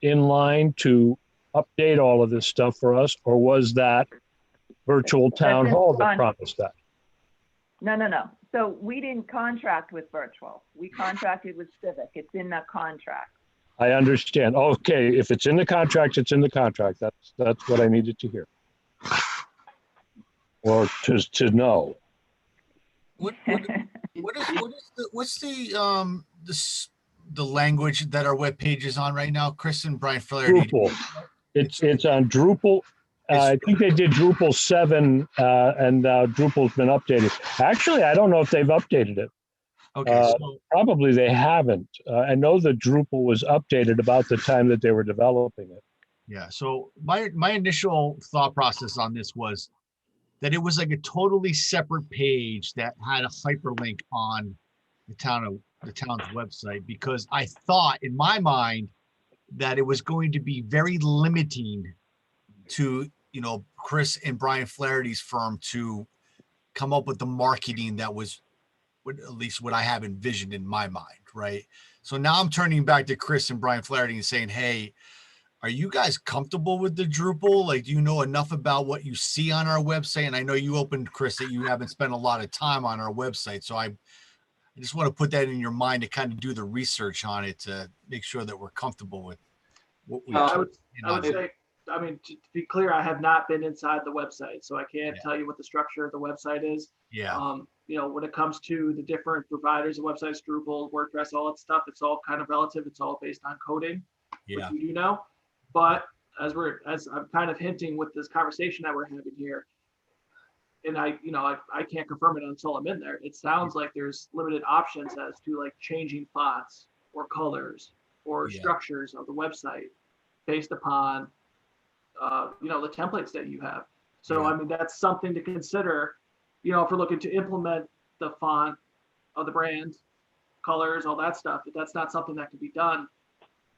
in line to update all of this stuff for us, or was that Virtual Town Hall that promised that? No. So we didn't contract with Virtual. We contracted with Civic. It's in the contract. I understand. Okay, if it's in the contract, it's in the contract. That's what I needed to hear, or to know. What's the language that our web page is on right now, Chris and Brian Flaherty? Drupal. It's on Drupal. I think they did Drupal 7, and Drupal's been updated. Actually, I don't know if they've updated it. Okay, so probably they haven't. I know that Drupal was updated about the time that they were developing it. yeah. So my initial thought process on this was that it was like a totally separate page that had a hyperlink on the town's website, because I thought in my mind that it was going to be very limiting to Chris and Brian Flaherty's firm to come up with the marketing that was at least what I have envisioned in my mind, right? So now I'm turning back to Chris and Brian Flaherty and saying, hey, are you guys comfortable with the Drupal? Like, do you know enough about what you see on our website? And I know you opened, Chris, that you haven't spent a lot of time on our website. So I just want to put that in your mind to kind of do the research on it to make sure that we're comfortable with what we I would say, to be clear, I have not been inside the website, so I can't tell you what the structure of the website is. Yeah. When it comes to the different providers of websites, Drupal, WordPress, all that stuff, it's all kind of relative. It's all based on coding, which we do know. But as I'm kind of hinting with this conversation that we're having here, and I can't confirm it until I'm in there. It sounds like there's limited options as to like changing fonts or colors or structures of the website based upon the templates that you have. So, Yeah. I mean, that's something to consider, if we're looking to implement the font of the brand, colors, all that stuff. If that's not something that can be done,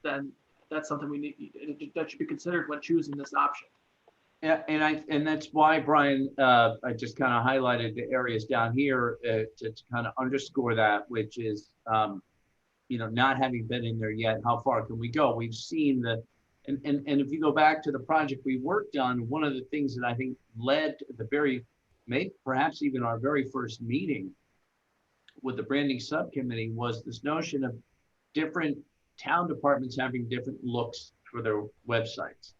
then that's something we need, that should be considered when choosing this option. Yeah, and that's why, Brian, I just kind of highlighted the areas down here to kind of underscore that, which is, not having been in there yet, how far can we go? We've seen and if you go back to the project we worked on, one of the things that I think led to perhaps even our very first meeting with the branding subcommittee was this notion of different town departments having different looks for their websites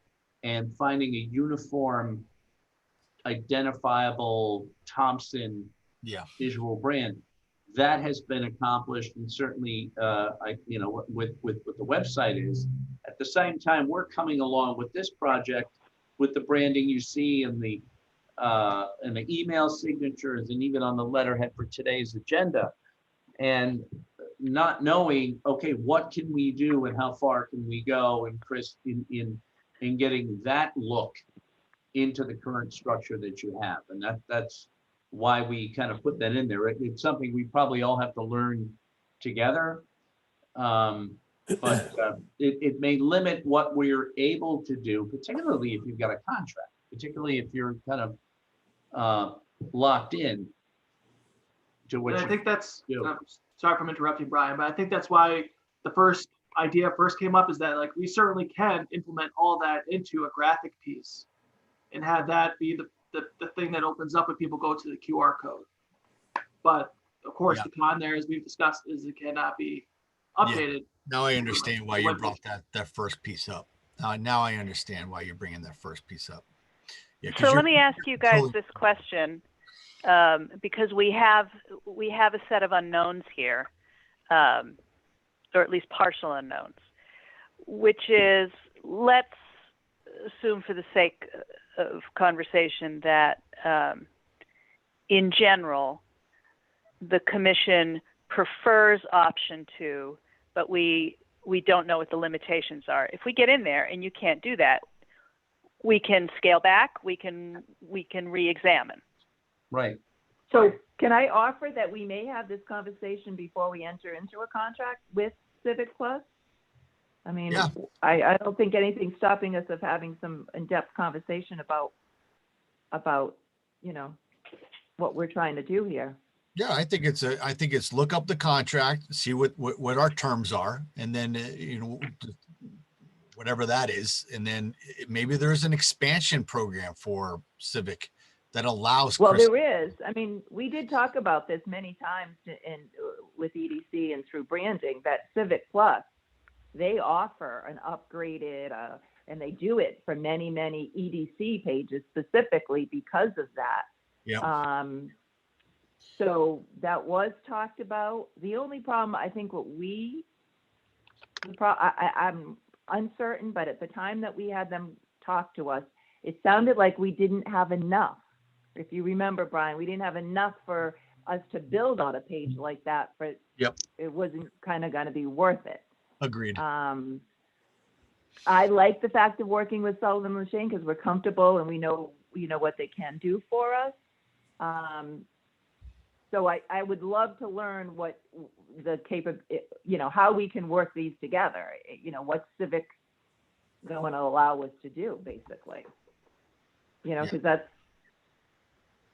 and finding a uniform, identifiable Thompson visual brand. That has been accomplished, and certainly, with the website is. At the same time, we're coming along with this project with the branding you see in the email signatures and even on the letterhead for today's agenda, and not knowing, okay, what can we do and how far can we go? And Chris, in getting that look into the current structure that you have, and that's why we kind of put that in there. It's something we probably all have to learn together, but it may limit what we're able to do, particularly if you've got a contract, particularly if you're kind of locked in to what And you I think that's, do. sorry for interrupting, Brian, but I think that's why the first idea first came up, is that like we certainly can implement all that into a graphic piece and have that be the thing that opens up when people go to the QR code. But of course, Yeah. the con there, as we've discussed, is it cannot be updated. Now I understand why you brought that first piece up. Now I understand why you're bringing that first pice up. Yeah, 'cause So let you're- me ask you guys this question, because we have a set of unknowns here, or at least partial unknowns, which is, let's assume for the sake of conversation that in general, the commission prefers option 2, but we don't know what the limitations are. If we get in there and you can't do that, we can scale back, we can re-examine. Right. So can I offer that we may have this conversation before we enter into a contract with Civic Plus? I mean, Yeah. I don't think anything's stopping us of having some in-depth conversation about what we're trying to do here. Yeah, I think it's look up the contract, see what our terms are, and then whatever that is, and then maybe there's an expansion program for Civic that allows. Well, there is. I mean, we did talk about this many times with EDC and through branding, that Civic Plus, they offer an upgraded, and they do it for many, many EDC pages specifically because of that. Yeah. So that was talked about. The only problem, I think, I'm uncertain, but at the time that we had them talk to us, it sounded like we didn't have enough. If you remember, Brian, we didn't have enough for us to build on a page like that, but Yep. It wasn't kind of going to be worth it. Agreed. I like the fact of working with Sullivan Lachine because we're comfortable and we know what they can do for us. So I would love to learn what how we can work these together. What Civic going to allow us to do, basically. Because that's.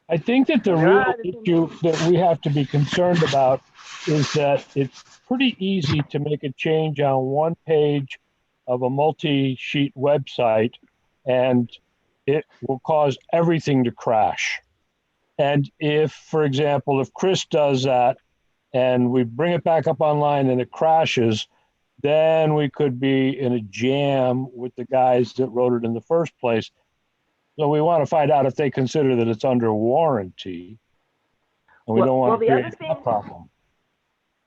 I think that the real issue that we have to be concerned about is that it's pretty easy to make a change on one page of a multi-sheet website, and it will cause everything to crash. And if, for example, if Chris does that and we bring it back up online and it crashes, then we could be in a jam with the guys that wrote it in the first place. So we want to find out if they consider that it's under warranty. And we don't want to create that problem.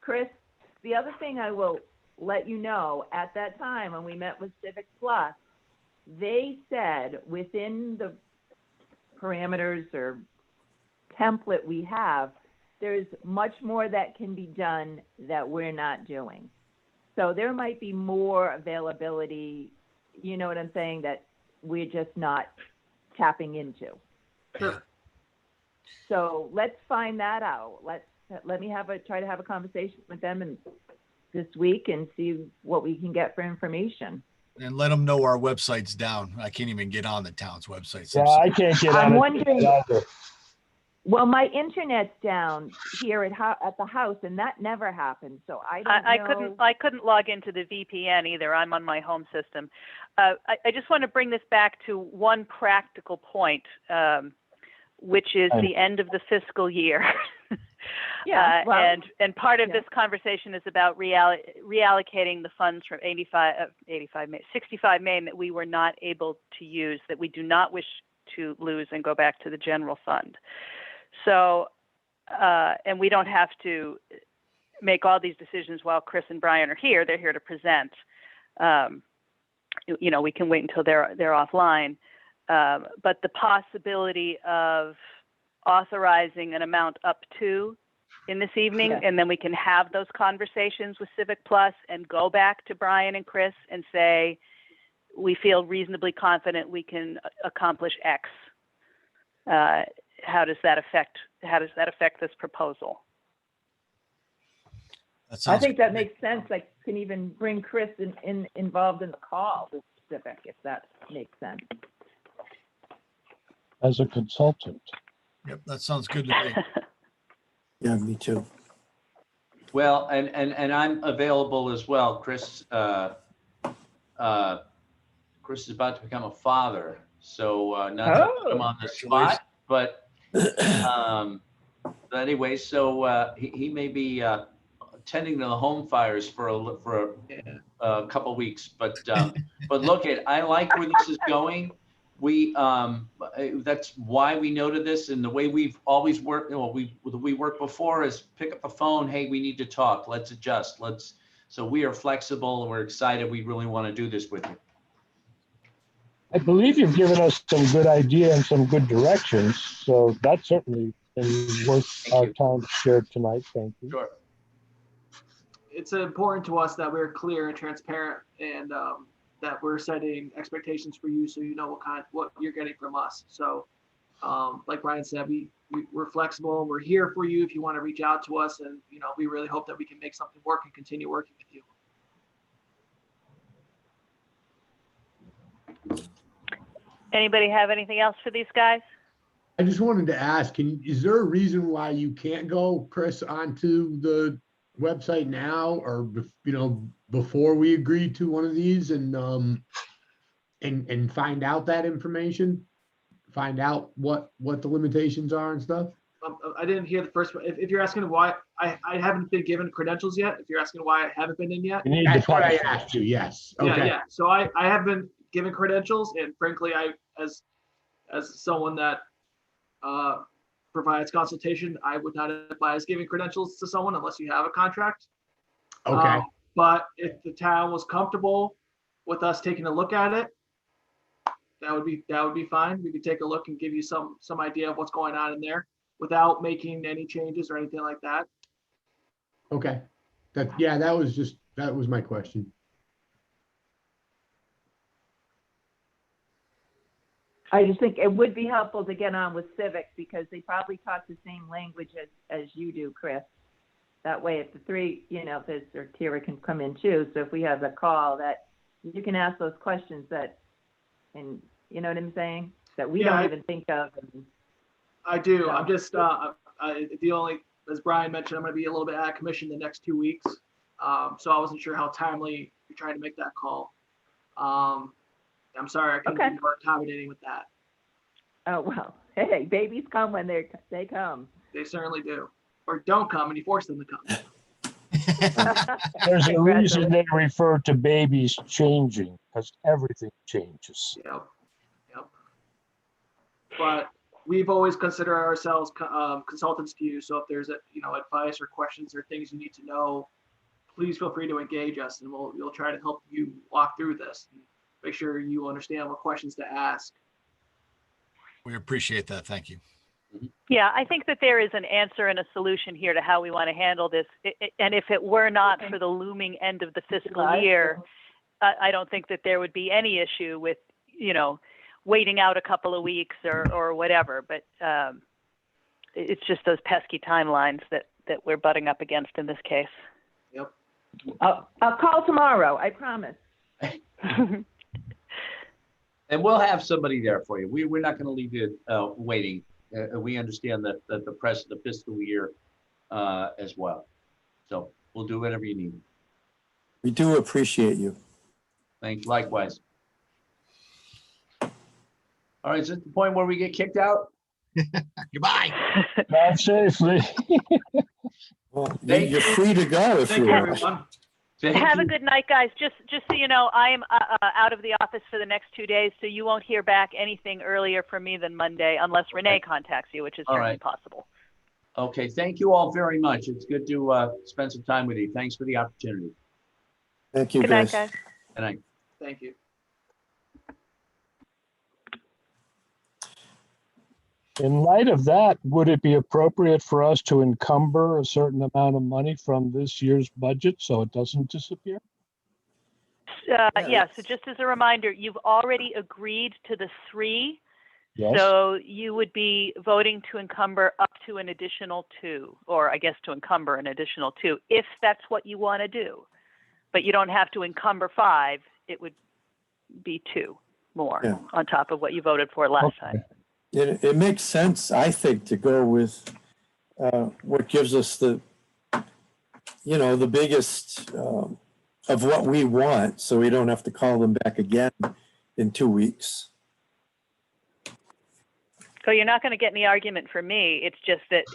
Chris, the other thing I will let you know, at that time when we met with Civic Plus, they said within the parameters or template we have, there's much more that can be done that we're not doing. So there might be more availability, you know what I'm saying, that we're just not tapping into. Sure. So let's find that out. Let me try to have a conversation with them this week and see what we can get for information. And let them know our website's down. I can't even get on the town's website. Yeah, I can't get on I'm it wondering, either. well, my internet's down here at the house, and that never happened. So I don't know. I couldn't log into the VPN either. I'm on my home system. I just want to bring this back to one practical point, which is the end of the fiscal year. Yeah, well, and part of this conversation is about reallocating the funds from 65 Main that we were not able to use, that we do not wish to lose and go back to the general fund. So, and we don't have to make all these decisions while Chris and Brian are here. They're here to present. You know, we can wait until they're offline. But the possibility of authorizing an amount up to in this evening, and then we can have those conversations with Civic Plus and go back to Brian and Chris and say, we feel reasonably confident we can accomplish X. How does that affect this proposal? I think that makes sense. I can even bring Chris involved in the call with Civic, if that makes sense. As a consultant. Yep, that sounds good to me. Yeah, me too. Well, and I'm available as well. Chris Chris is about to become a father, so not to put him on the spot, but anyway, so he may be tending to the home fires for a couple weeks, but look, I like where this is going. We that's why we noted this, and the way we've always worked. We worked before is pick up a phone. Hey, we need to talk. Let's adjust. So we are flexible and we're excited. We really want to do this with you. I believe you've given us some good idea and some good directions. So that certainly is worth our time shared tonight. Thank you. Sure. It's important to us that we're clear and transparent, and that we're setting expectations for you, so you know what you're getting from us. So, like Brian said, we're flexible. We're here for you if you want to reach out to us, and we really hope that we can make something work and continue working with you. Anybody have anything else for these guys? I just wanted to ask, is there a reason why you can't go, Chris, onto the website now, or before we agree to one of these and find out that information, find out what the limitations are and stuff? I didn't hear the first one. If you're asking why I haven't been given credentials yet, if you're asking why I haven't been in yet, that's what I asked you. Yes. Okay. Yeah. So I have been given credentials, and frankly, as someone that provides consultation, I would not advise giving credentials to someone unless you have a contract. Okay. But if the town was comfortable with us taking a look at it, that would be fine. We could take a look and give you some idea of what's going on in there without making any changes or anything like that. Okay. That was my question. I just think it would be helpful to get on with Civic, because they probably talk the same language as you do, Chris. That way, if the three, if or Tira can come in too. So if we have a call, that you can ask those questions and you know what I'm saying? That we don't even think of. I do. So. I'm just, as Brian mentioned, I'm going to be a little bit out of commission the next 2 weeks. So I wasn't sure how timely you're trying to make that call. I'm sorry, I couldn't be more accommodating with that. Oh, well, hey, babies come when they come. They certainly do. Or don't come and you force them to come. There's a reason they refer to babies changing, because everything changes. Yep. But we've always considered ourselves consultants to you. So if there's advice or questions or things you need to know, please feel free to engage us, and we'll try to help you walk through this. Make sure you understand what questions to ask. We appreciate that. Thank you. Yeah, I think that there is an answer and a solution here to how we want to handle this. And if it were not for the looming end of the fiscal year, I don't think that there would be any issue with waiting out a couple of weeks or whatever. But it's just those pesky timelines that we're butting up against in this case. Yep. I'll call tomorrow, I promise. And we'll have somebody there for you. We're not going to leave you waiting. We understand that the press of the fiscal year as well. So we'll do whatever you need. We do appreciate you. Thanks. Likewise. All right. Is this the point where we get kicked out? Goodbye. Drive safely. Well, Thank you're you. free to go if Thank you you, want. everyone. Have a good night, guys. Just so you know, I am out of the office for the next 2 days, so you won't hear back anything earlier from me than Monday, unless Renee contacts you, which is All certainly right. possible. Okay. Thank you all very much. It's good to spend some time with you. Thanks for the opportunity. Thank you, Good night, guys. guys. Good night. Thank you. In light of that, would it be appropriate for us to encumber a certain amount of money from this year's budget so it doesn't disappear? Yeah, so just as a reminder, you've already agreed to the 3. Yes. So you would be voting to encumber up to an additional 2, or I guess to encumber an additional 2, if that's what you want to do. But you don't have to encumber 5. It would be 2 more on top of what you voted for last time. It makes sense, I think, to go with what gives us the biggest of what we want, so we don't have to call them back again in 2 weeks. So you're not going to get any argument from me. It's just that,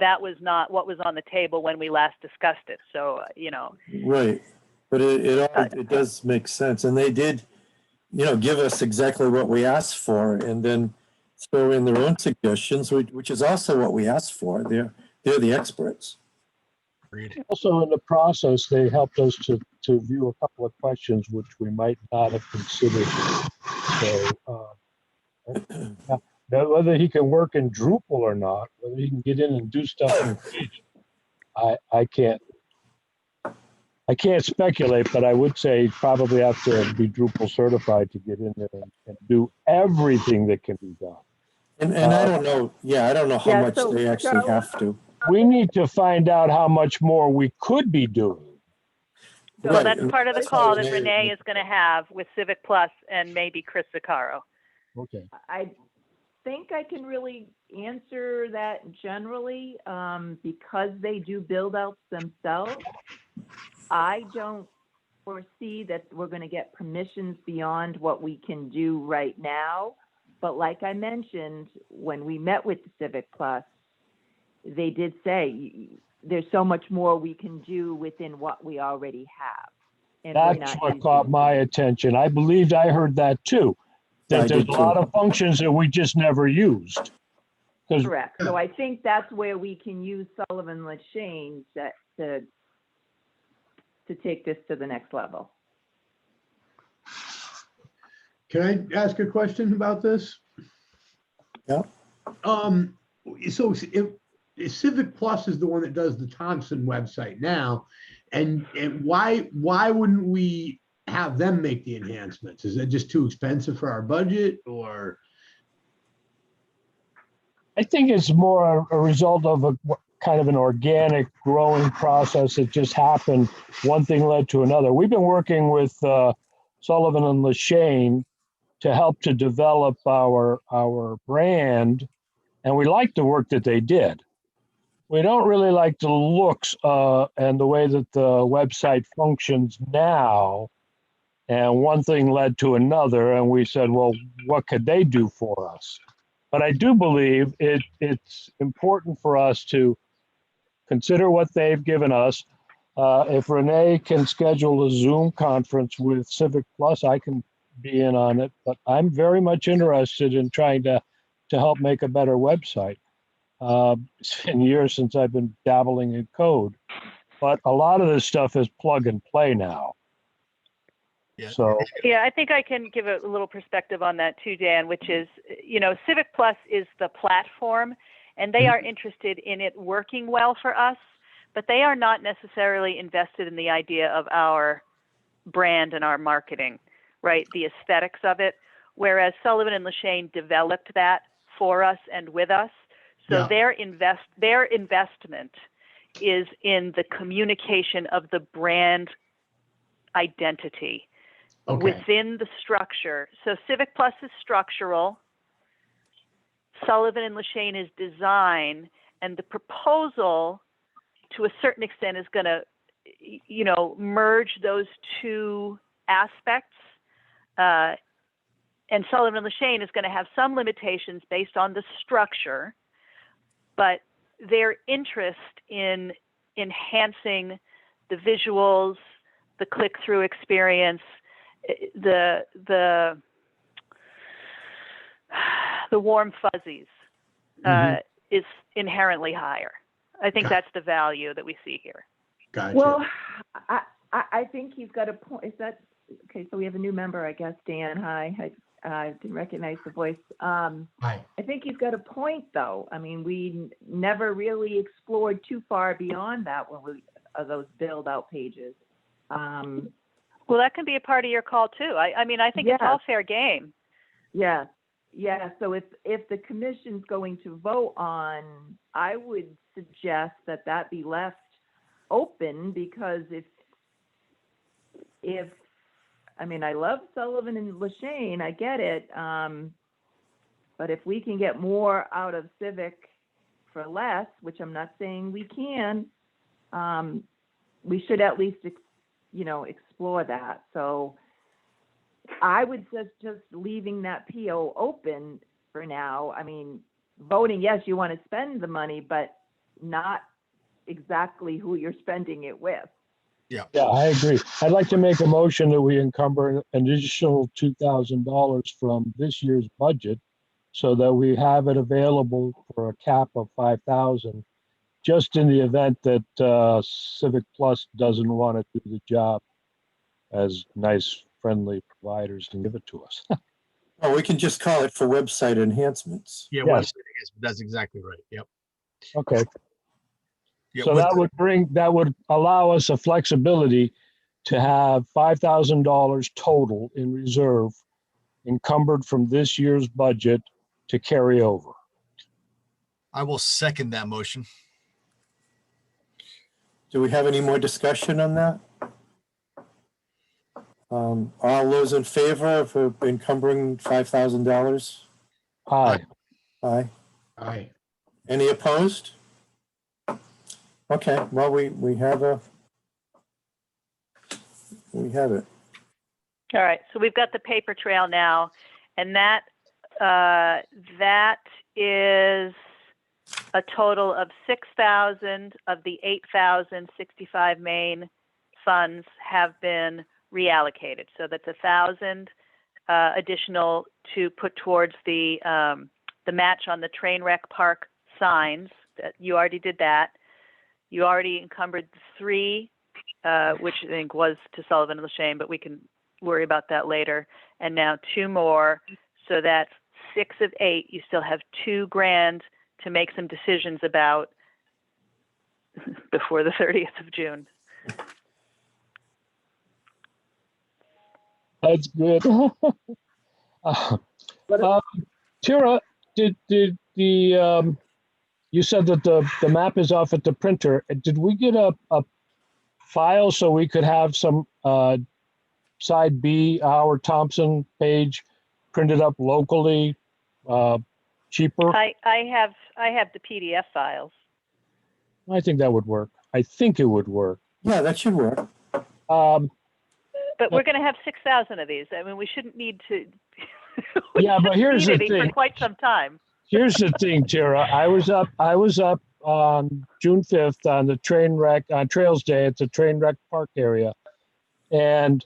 that was not what was on the table when we last discussed it. So, Right. But it does make sense. And they did, give us exactly what we asked for, and then throw in their own suggestions, which is also what we asked for. They're the experts. Agreed. Also, in the process, they helped us to view a couple of questions which we might not have considered. So, now, whether he can work in Drupal or not, whether he can get in and do stuff in Page, I can't speculate, but I would say he'd probably have to be Drupal certified to get in there and do everything that can be done. And I don't know. Yeah, I don't know how much they actually have to. We need to find out how much more we could be doing. so Right, that's and part of the that's call how that Renee is going to have with Civic Plus and maybe Chris Zaccaro. Okay. I think I can really answer that generally, because they do build outs themselves. I don't foresee that we're going to get permissions beyond what we can do right now. But like I mentioned, when we met with the Civic Plus, they did say there's so much more we can do within what we already have. And we're That's not what using caught it. my attention. I believed I heard that too. I That there's did a too. lot of functions that we just never used. 'Cause Correct. So I think that's where we can use Sullivan Lashane to take this to the next level. Can I ask a question about this? Yeah. So if Civic Plus is the one that does the Thompson website now, and why wouldn't we have them make the enhancements? Is that just too expensive for our budget, or? I think it's more a result of a kind of an organic growing process that just happened. One thing led to another. We've been working with Sullivan and Lashane to help to develop our brand, and we like the work that they did. We don't really like the looks and the way that the website functions now. And one thing led to another, and we said, well, what could they do for us? But I do believe it's important for us to consider what they've given us. If Renee can schedule a Zoom conference with Civic Plus, I can be in on it. But I'm very much interested in trying to help make a better website. It's been years since I've been dabbling in code, but a lot of this stuff is plug and play now. Yeah. So Yeah, I think I can give a little perspective on that too, Dan, which is, Civic Plus is the platform, and they are interested in it working well for us, but they are not necessarily invested in the idea of our brand and our marketing, right? The aesthetics of it. whereas Sullivan and Lashane developed that for us and with us. So Yeah. their investment is in the communication of the brand identity Okay. within the structure. So Civic Plus is structural, Sullivan and Lashane is design, and the proposal to a certain extent is going to, merge those two aspects. And Sullivan and Lashane is going to have some limitations based on the structure, but their interest in enhancing the visuals, the click-through experience, the warm fuzzies is inherently higher. I think that's the value that we see here. Gotcha. Well, I think he's got a point. Is that okay? So we have a new member, I guess. Dan, hi. I didn't recognize the voice. Hi. I think he's got a point, though. I mean, we never really explored too far beyond that when we those build-out pages. Well, that can be a part of your call too. I mean, I think it's all fair game. Yeah. So if the commission's going to vote on, I would suggest that be left open, because if I mean, I love Sullivan and Lashane, I get it. But if we can get more out of Civic for less, which I'm not saying we can, we should at least, explore that. So I would just leaving that PO open for now. I mean, voting, yes, you want to spend the money, but not exactly who you're spending it with. Yeah. Yeah, I agree. I'd like to make a motion that we encumber an additional $2,000 from this year's budget so that we have it available for a cap of 5,000, just in the event that Civic Plus doesn't want to do the job as nice, friendly providers and give it to us. Oh, we can just call it for website enhancements. Yeah, Yes. that's exactly right. Yep. Okay. Yeah, So that would allow us a flexibility to have $5,000 total in reserve encumbered from this year's budget to carry over. I will second that motion. Do we have any more discussion on that? All those in favor of encumbering $5,000? Aye. Aye. Aye. Any opposed? Okay, well, we have it. All right, so we've got the paper trail now, and that is a total of 6,000 of the 8,065 main funds have been reallocated. So that's 1,000 additional to put towards the match on the train wreck park signs. That you already did that. You already encumbered 3, which I think was to Sullivan and Lashane, but we can worry about that later. And now 2 more, so that's 6 of 8. You still have $2,000 to make some decisions about before the 30th of June. That's good. Tara, did the you said that the map is off at the printer. Did we get a file so we could have some side B, Howard Thompson page printed up locally, cheaper? I have the PDF files. I think that would work. I think it would work. Yeah, that should work. But we're going to have 6,000 of these. I mean, we shouldn't need to. Yeah, but here's the thing. For quite some time. Here's the thing, Tara. I was up on June 5th on the train wreck on Trails Day at the train wreck park area, and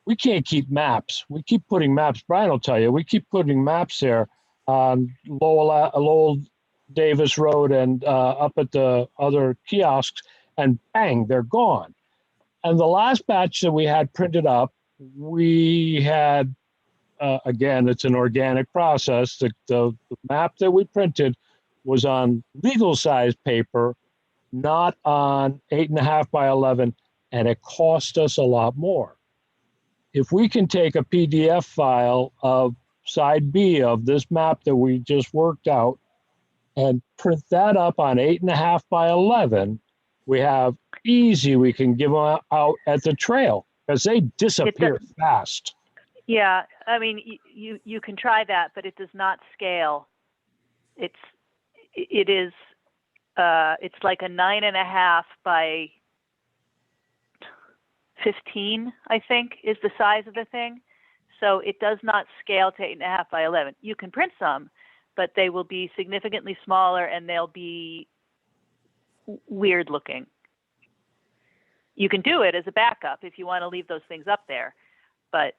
we can't keep maps. We keep putting maps. Brian will tell you. We keep putting maps there on Lowell Davis Road and up at the other kiosks, and bang, they're gone. And the last batch that we had printed up, we had, again, it's an organic process. The map that we printed was on legal size paper, not on 8.5 by 11, and it cost us a lot more. If we can take a PDF file of side B of this map that we just worked out and print that up on 8.5 by 11, we can give them out at the trail because they disappear fast. Yeah, I mean, you can try that, but it does not scale. It's like a 9.5 by 15, I think, is the size of the thing. So it does not scale to 8.5 by 11. You can print some, but they will be significantly smaller and they'll be weird looking. You can do it as a backup if you want to leave those things up there, but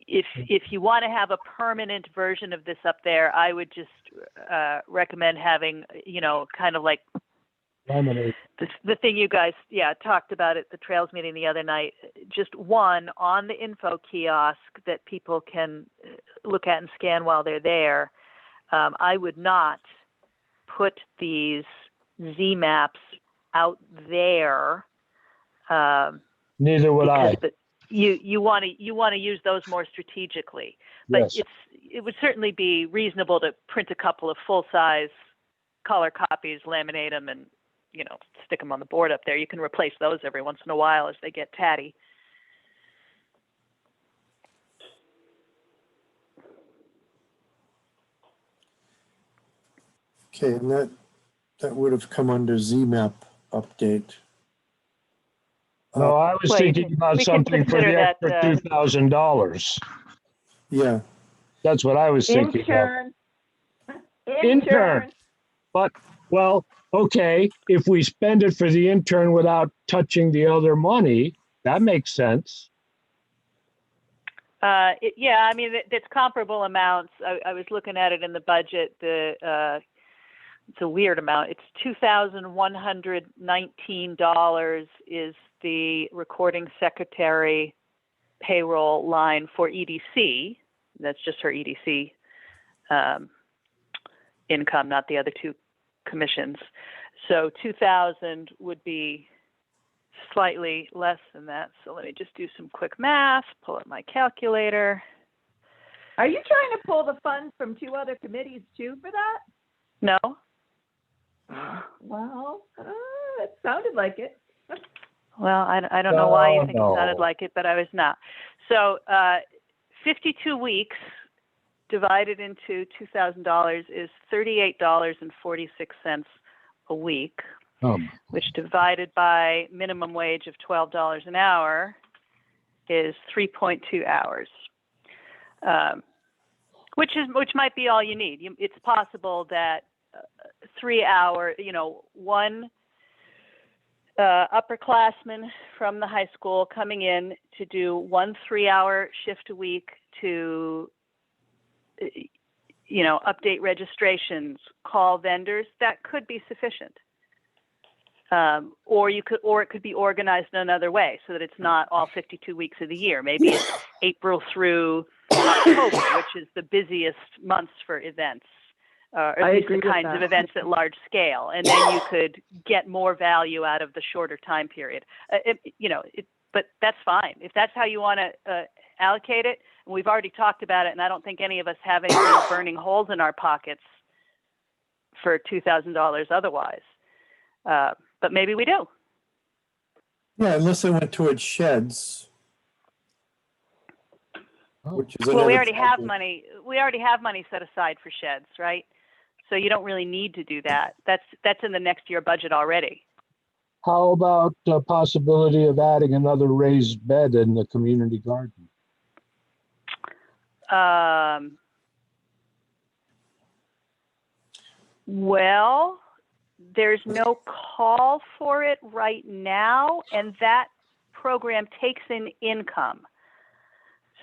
if you want to have a permanent version of this up there, I would just recommend having, kind of like the thing you guys, talked about at the Trails meeting the other night, just one on the info kiosk that people can look at and scan while they're there. I would not put these Z maps out there. Neither would I. You want to use those more strategically, but Yes. it would certainly be reasonable to print a couple of full-size color copies, laminate them, and stick them on the board up there. You can replace those every once in a while as they get tatty. Okay, and that would have come under ZMAP update. No, I was thinking about something for the extra $2,000. Yeah. That's what I was thinking of. Intern. But, well, okay, if we spend it for the intern without touching the other money, that makes sense. I mean, it's comparable amounts. I was looking at it in the budget. It's a weird amount. It's $2,119 is the recording secretary payroll line for EDC. That's just her EDC income, not the other two commissions. So 2,000 would be slightly less than that. So let me just do some quick math, pull up my calculator. Are you trying to pull the funds from two other committees too for that? No. Well, it sounded like it. Well, I don't know why you think it sounded like it, but I was not. So 52 weeks divided into $2,000 is $38.46 a week, which divided by minimum wage of $12 an hour is 3.2 hours, which might be all you need. It's possible that 3 hour, one upperclassman from the high school coming in to do 1 3-hour shift a week to, update registrations, call vendors, that could be sufficient. Or it could be organized in another way so that it's not all 52 weeks of the year. Maybe it's April through October, which is the busiest months for events. Or at least the kinds of events at large scale, and then you could get more value out of the shorter time period. But that's fine if that's how you want to allocate it. And we've already talked about it, and I don't think any of us have any burning holes in our pockets for $2,000 otherwise. But maybe we do. Yeah, unless I went towards sheds. Which is Well, we already have money. We already have money set aside for sheds, right? So you don't really need to do that. That's in the next year budget already. How about the possibility of adding another raised bed in the community garden? Well, there's no call for it right now, and that program takes in income.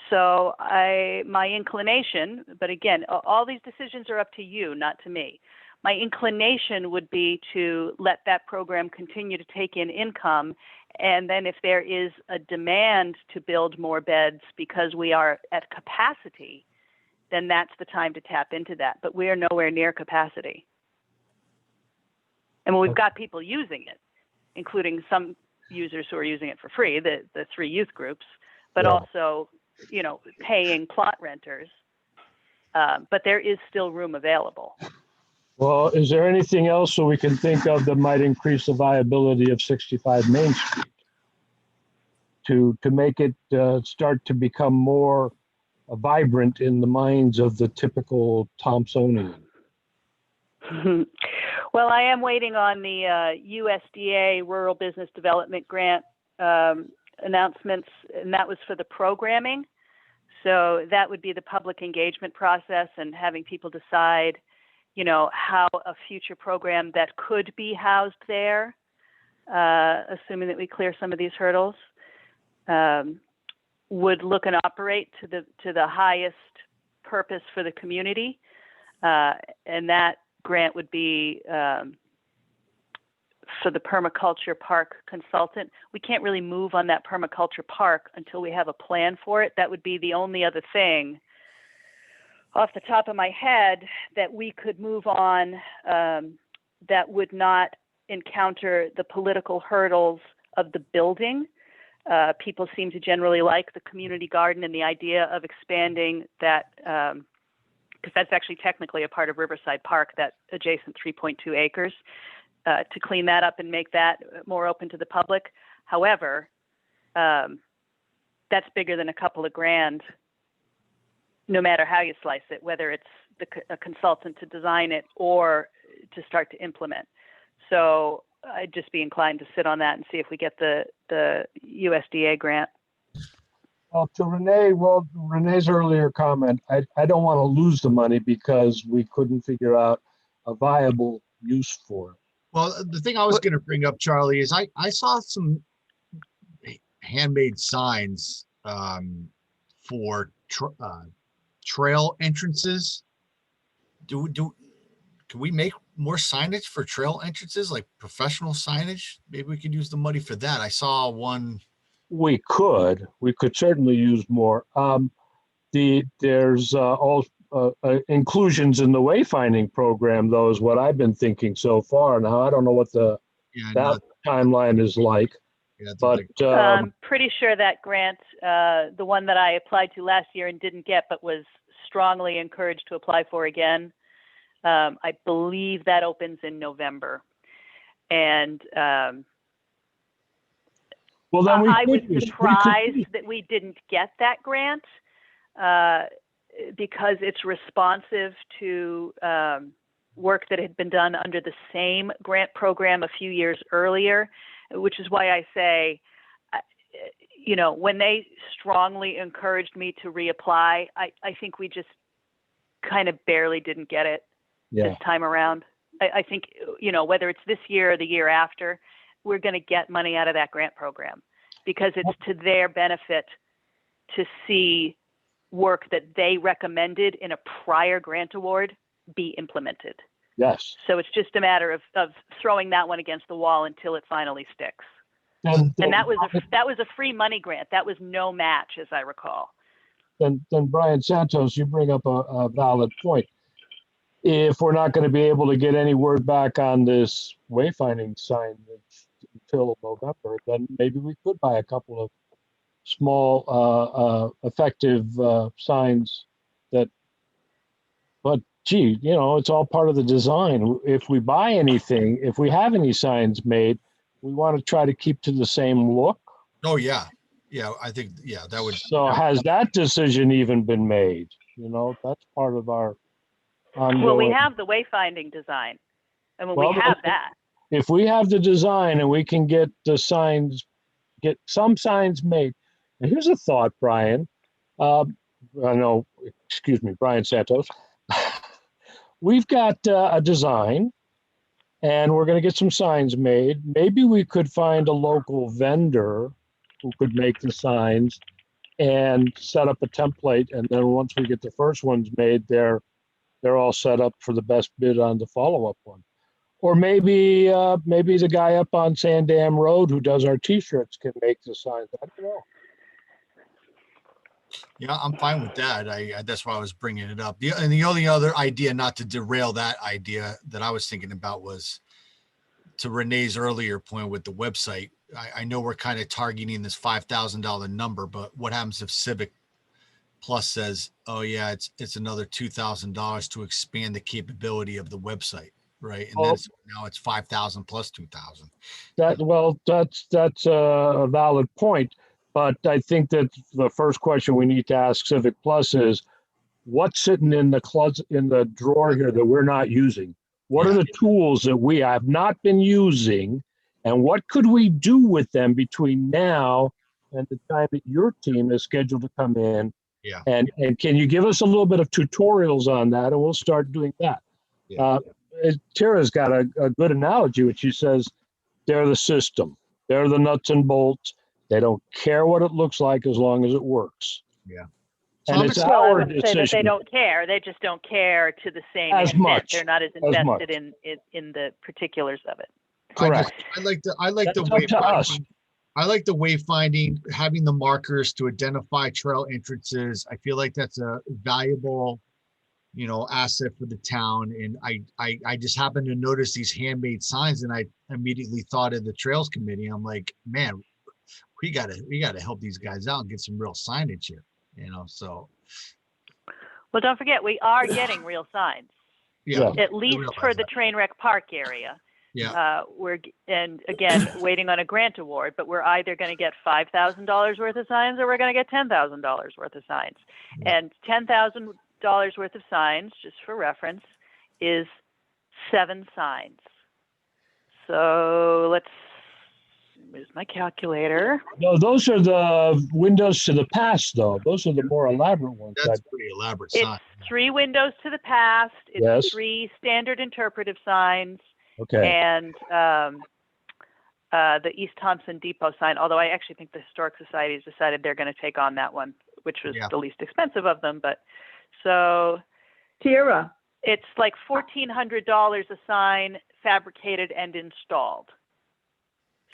So my inclination, but again, all these decisions are up to you, not to me. My inclination would be to let that program continue to take in income. And then if there is a demand to build more beds because we are at capacity, then that's the time to tap into that. But we are nowhere near capacity. And we've got people using it, including some users who are using it for free, the 3 youth groups, but also paying plot renters. But there is still room available. Well, is there anything else that we can think of that might increase the viability of 65 Main Street to make it start to become more vibrant in the minds of the typical Thompsonian? Well, I am waiting on the USDA Rural Business Development Grant announcements, and that was for the programming. So that would be the public engagement process and having people decide, how a future program that could be housed there, assuming that we clear some of these hurdles, would look and operate to the highest purpose for the community. And that grant would be for the permaculture park consultant. We can't really move on that permaculture park until we have a plan for it. That would be the only other thing off the top of my head that we could move on that would not encounter the political hurdles of the building. People seem to generally like the community garden and the idea of expanding that, because that's actually technically a part of Riverside Park, that adjacent 3.2 acres, to clean that up and make that more open to the public. However, that's bigger than a couple of grand, no matter how you slice it, whether it's a consultant to design it or to start to implement. So I'd just be inclined to sit on that and see if we get the USDA grant. Well, to Renee's earlier comment, I don't want to lose the money because we couldn't figure out a viable use for it. Well, the thing I was going to bring up, Charlie, is I saw some handmade signs for trail entrances. Can we make more signage for trail entrances, like professional signage? Maybe we could use the money for that. I saw one. We could certainly use more. There's all inclusions in the wayfinding program, though, is what I've been thinking so far. Now, I don't know what that timeline is like, but I'm pretty sure that grant, the one that I applied to last year and didn't get, but was strongly encouraged to apply for again, I believe that opens in November. And well, then I was surprised that we didn't get that grant because it's responsive to work that had been done under the same grant program a few years earlier, which is why I say, when they strongly encouraged me to reapply, I think we just kind of barely didn't get it this time around. I think, whether it's this year or the year after, we're going to get money out of that grant program because it's to their benefit to see work that they recommended in a prior grant award be implemented. Yes. So it's just a matter of throwing that one against the wall until it finally sticks. And that was a free money grant. That was no match, as I recall. Then Brian Santos, you bring up a valid point. If we're not going to be able to get any word back on this wayfinding sign until November, then maybe we could buy a couple of small, effective signs but gee, it's all part of the design. If we buy anything, if we have any signs made, we want to try to keep to the same look. Oh, yeah. Yeah, I think, that would. So has that decision even been made? That's part of our ongoing. Well, we have the wayfinding design. And when we have that. If we have the design and we can get the signs, get some signs made. And here's a thought, Brian. Brian Santos. We've got a design and we're going to get some signs made. Maybe we could find a local vendor who could make the signs and set up a template. And then once we get the first ones made, they're all set up for the best bid on the follow-up one. Or maybe the guy up on Sandam Road who does our T-shirts can make the signs. I don't know. Yeah, I'm fine with that. That's why I was bringing it up. And the only other idea, not to derail that idea, that I was thinking about was to Renee's earlier point with the website. I know we're kind of targeting this $5,000 number, but what happens if Civic Plus says, oh yeah, it's another $2,000 to expand the capability of the website, right? And then now it's 5,000 plus 2,000. That's a valid point, but I think that the first question we need to ask Civic Plus is, what's sitting in the closet, in the drawer here that we're not using? What are the tools that we have not been using, and what could we do with them between now and the time that your team is scheduled to come in? Yeah. And can you give us a little bit of tutorials on that, and we'll start doing that. Yeah. Tara's got a good analogy, which she says, they're the system. They're the nuts and bolts. They don't care what it looks like as long as it works. Yeah. And it's Well, I our would say that they decision. don't care. They just don't care to the same As extent. much. They're not as As much. invested in the particulars of it. Correct. I like the That's up to us. I like the wayfinding, having the markers to identify trail entrances. I feel like that's a valuable, asset for the town. And I just happened to notice these handmade signs, and I immediately thought of the Trails Committee. I'm like, man, we gotta help these guys out and get some real signage here, so. Well, don't forget, we are getting real signs, Yeah. at least for the train wreck park area. Yeah. And again, waiting on a grant award, but we're either going to get $5,000 worth of signs or we're going to get $10,000 worth of signs. And $10,000 worth of signs, just for reference, is 7 signs. So where's my calculator? No, those are the windows to the past, though. Those are the more elaborate ones. That's pretty elaborate It's sign. 3 windows to the past. It's Yes. 3 standard interpretive signs. Okay. And the East Thompson Depot sign, although I actually think the Historic Society has decided they're going to take on that one, which was the least expensive of them. But so Tara, it's like $1,400 a sign fabricated and installed.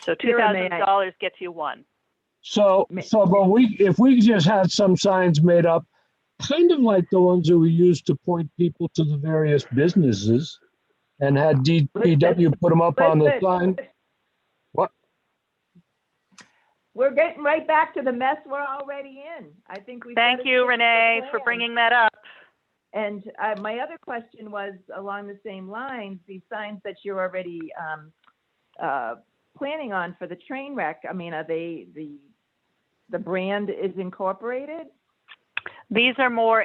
So $2,000 gets you 1. So, but if we just had some signs made up, kind of like the ones that we used to point people to the various businesses, and had DPW put them up on the sign. What? we're getting right back to the mess we're already in. I think we. Thank you, Renee, for bringing that up. And my other question was along the same lines, these signs that you're already planning on for the train wreck. I mean, are they the brand is incorporated? These are more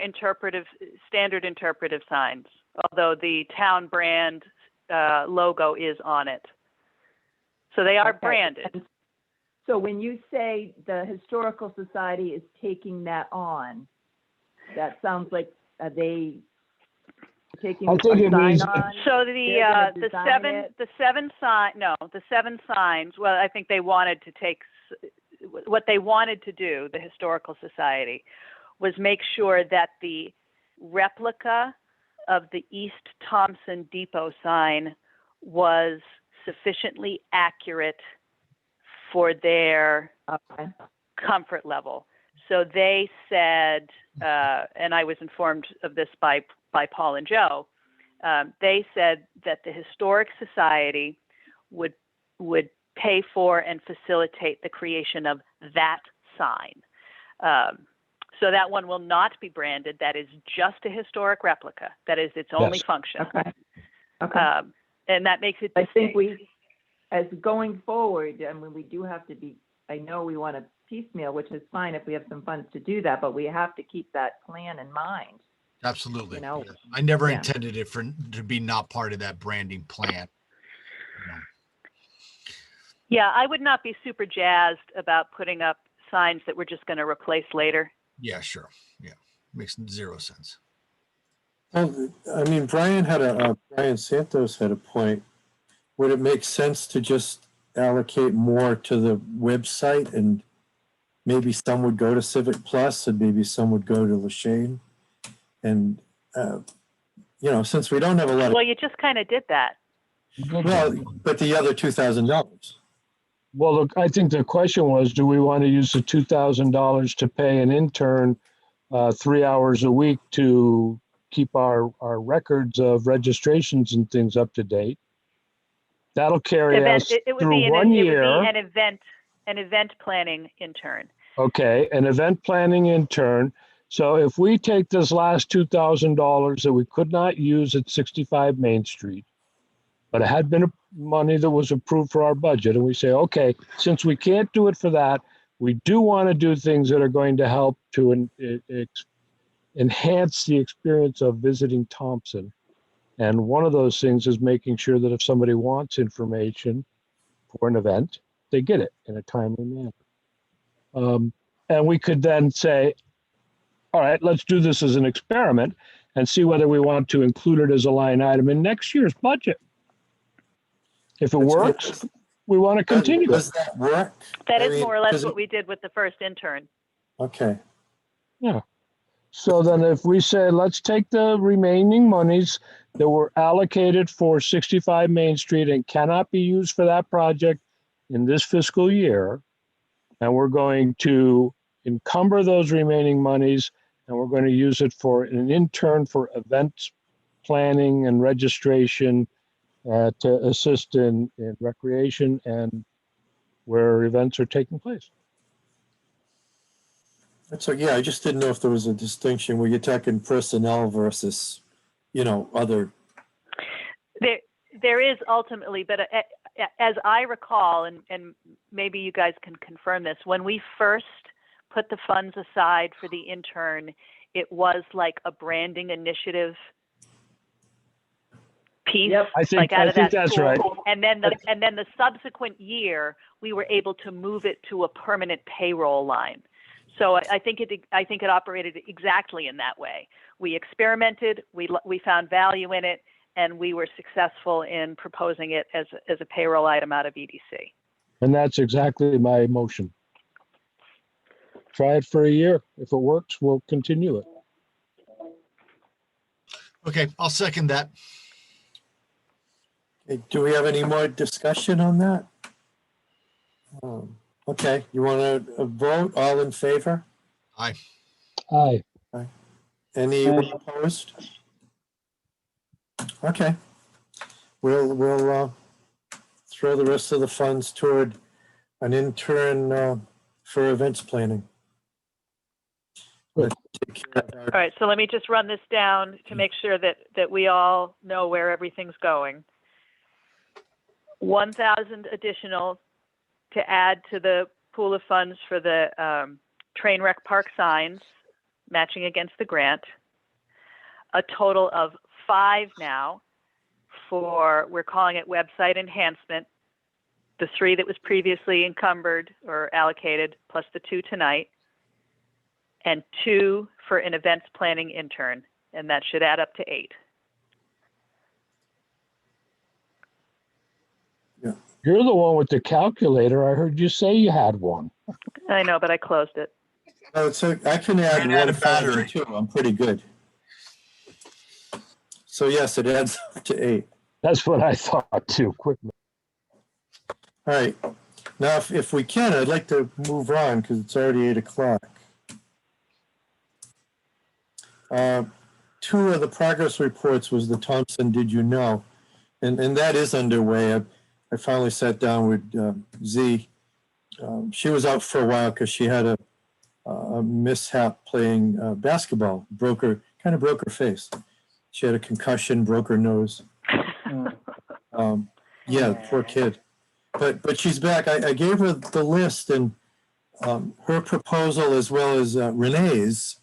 standard interpretive signs, although the town brand logo is on it. So they are branded. And so when you say the Historical Society is taking that on, that sounds like, are they taking I think a it sign means- on? So They're gonna the 7 signs, well, I think they wanted to take, what they wanted to do, the Historical Society, was make sure that the replica of the East Thompson Depot sign was sufficiently accurate for their comfort level. So they said, and I was informed of this by Paul and Joe, they said that the Historic Society would pay for and facilitate the creation of that sign. So that one will not be branded. That is just a historic replica. That is its only function. Okay. And that makes it I distinct. think as going forward, I mean, we do have to be, I know we want to piecemeal, which is fine if we have some funds to do that, but we have to keep that plan in mind. Absolutely. Yeah. I never intended it to be not part of that branding plan. Yeah, I would not be super jazzed about putting up signs that we're just going to replace later. Yeah, sure. Yeah. Makes 0 sense. I mean, Brian Santos had a point. Would it make sense to just allocate more to the website, and maybe some would go to Civic Plus and maybe some would go to Lashane? And, since we don't have a lot of, Well, you just kind of did that. well, but the other $2,000. Well, look, I think the question was, do we want to use the $2,000 to pay an intern 3 hours a week to keep our records of registrations and things up to date? That'll carry us through 1 year. It would be an event planning intern. Okay, an event planning intern. So if we take this last $2,000 that we could not use at 65 Main Street, but it had been money that was approved for our budget, and we say, okay, since we can't do it for that, we do want to do things that are going to help to enhance the experience of visiting Thompson. And one of those things is making sure that if somebody wants information for an event, they get it in a timely manner. And we could then say, all right, let's do this as an experiment and see whether we want to include it as a line item in next year's budget. If it works, we want to continue. Does that work? That I is mean, more or less does it- what we did with the first intern. Okay. Yeah. So then if we say, let's take the remaining monies that were allocated for 65 Main Street and cannot be used for that project in this fiscal year, and we're going to encumber those remaining monies, and we're going to use it for an intern for events planning and registration to assist in recreation and where events are taking place. So, yeah, I just didn't know if there was a distinction where you're talking personnel versus, other. There is ultimately, but as I recall, and maybe you guys can confirm this, when we first put the funds aside for the intern, it was like a branding initiative piece. Yep. I think that's pool. right. And then the subsequent year, we were able to move it to a permanent payroll line. So I think it operated exactly in that way. We experimented, we found value in it, and we were successful in proposing it as a payroll item out of EDC. And that's exactly my motion. Try it for a year. If it works, we'll continue it. Okay, I'll second that. Okay, do we have any more discussion on that? Okay, you want to vote? All in favor? Aye. Aye. Anyone opposed? Okay. We'll throw the rest of the funds toward an intern for events planning. Good. Take care of our- All right, so let me just run this down to make sure that we all know where everything's going. 1,000 additional to add to the pool of funds for the train wreck park signs, matching against the grant. A total of 5 now for, we're calling it website enhancement, the 3 that was previously encumbered or allocated, plus the 2 tonight, and 2 for an events planning intern, and that should add up to 8. You're the one with the calculator. I heard you say you had one. I know, but I closed it. No, so I can add And add a 1, 5, battery. and 2. I'm pretty good. So yes, it adds up to 8. That's what I thought too. Quick. All right. Now, if we can, I'd like to move on because it's already 8 o'clock. 2 of the progress reports was the Thompson Did You Know? And that is underway. I finally sat down with Z. She was out for a while because she had a mishap playing basketball. Kind of broke her face. She had a concussion, broke her nose. Yeah, poor kid. But she's back. I gave her the list, and her proposal, as well as Renee's,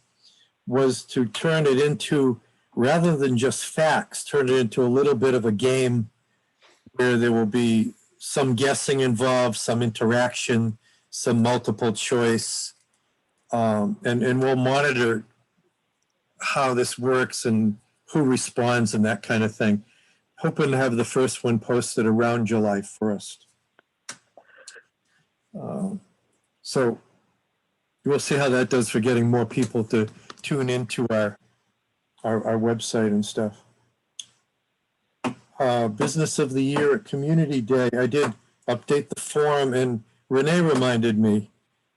was to turn it into, rather than just facts, turn it into a little bit of a game where there will be some guessing involved, some interaction, some multiple choice, and we'll monitor how this works and who responds and that kind of thing. Hoping to have the first one posted around July 1st. So we'll see how that does for getting more people to tune into our website and stuff. Business of the Year at Community Day. I did update the form, and Renee reminded me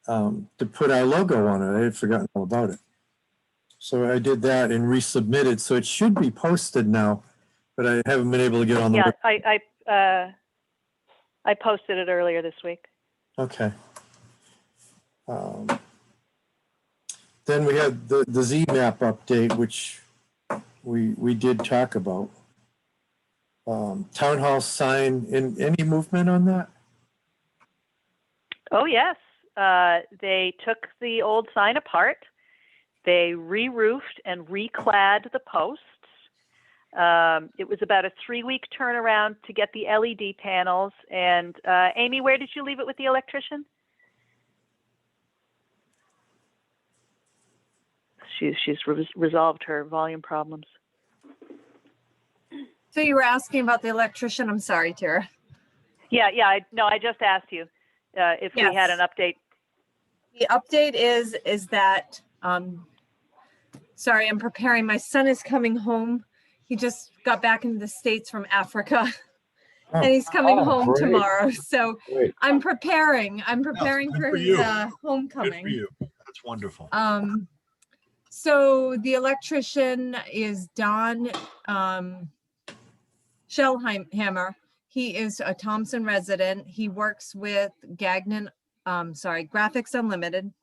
to put our logo on it. I had forgotten all about it. So I did that and resubmitted. So it should be posted now, but I haven't been able to get on the Yeah, I posted it earlier this week. Okay. then we had the Z-map update, which we did talk about. Town hall sign, any movement on that? Oh, yes. They took the old sign apart. They re-roofed and reclad the posts. It was about a 3-week turnaround to get the LED panels. And Amy, where did you leave it with the electrician? She's resolved her volume problems. So you were asking about the electrician? I'm sorry, Tara. Yeah. I just asked you if we had an update. The update is that, sorry, I'm preparing. My son is coming home. He just got back into the States from Africa. And he's coming home great. tomorrow. So Great. I'm preparing good for for his you. Good homecoming. for you. That's wonderful. So the electrician is Don Shellhammer. He is a Thompson resident. He works with Graphics Unlimited.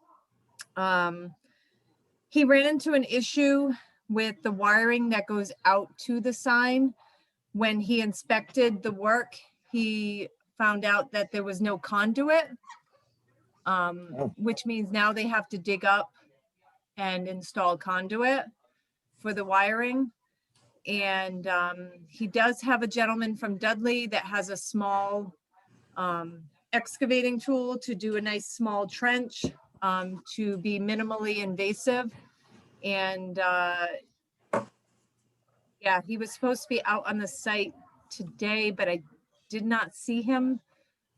He ran into an issue with the wiring that goes out to the sign. When he inspected the work, he found out that there was no conduit, which means now they have to dig up and install conduit for the wiring. And he does have a gentleman from Dudley that has a small excavating tool to do a nice small trench to be minimally invasive. And yeah, he was supposed to be out on the site today, but I did not see him.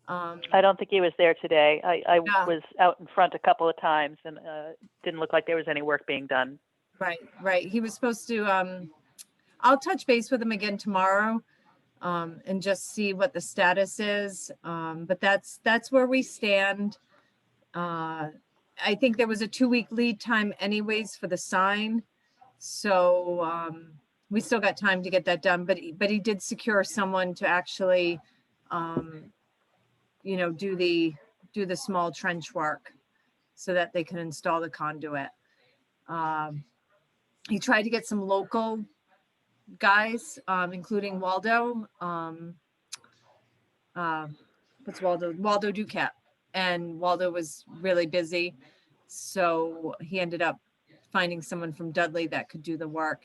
I don't think he was there today. I was out in front a couple of times and didn't look like there was any work being done. Right. He was supposed to, I'll touch base with him again tomorrow and just see what the status is. But that's where we stand. I think there was a 2-week lead time anyways for the sign. So we still got time to get that done, but he did secure someone to actually, do the small trench work so that they can install the conduit. He tried to get some local guys, including Waldo. What's Waldo? Waldo Ducat. And Waldo was really busy. So he ended up finding someone from Dudley that could do the work.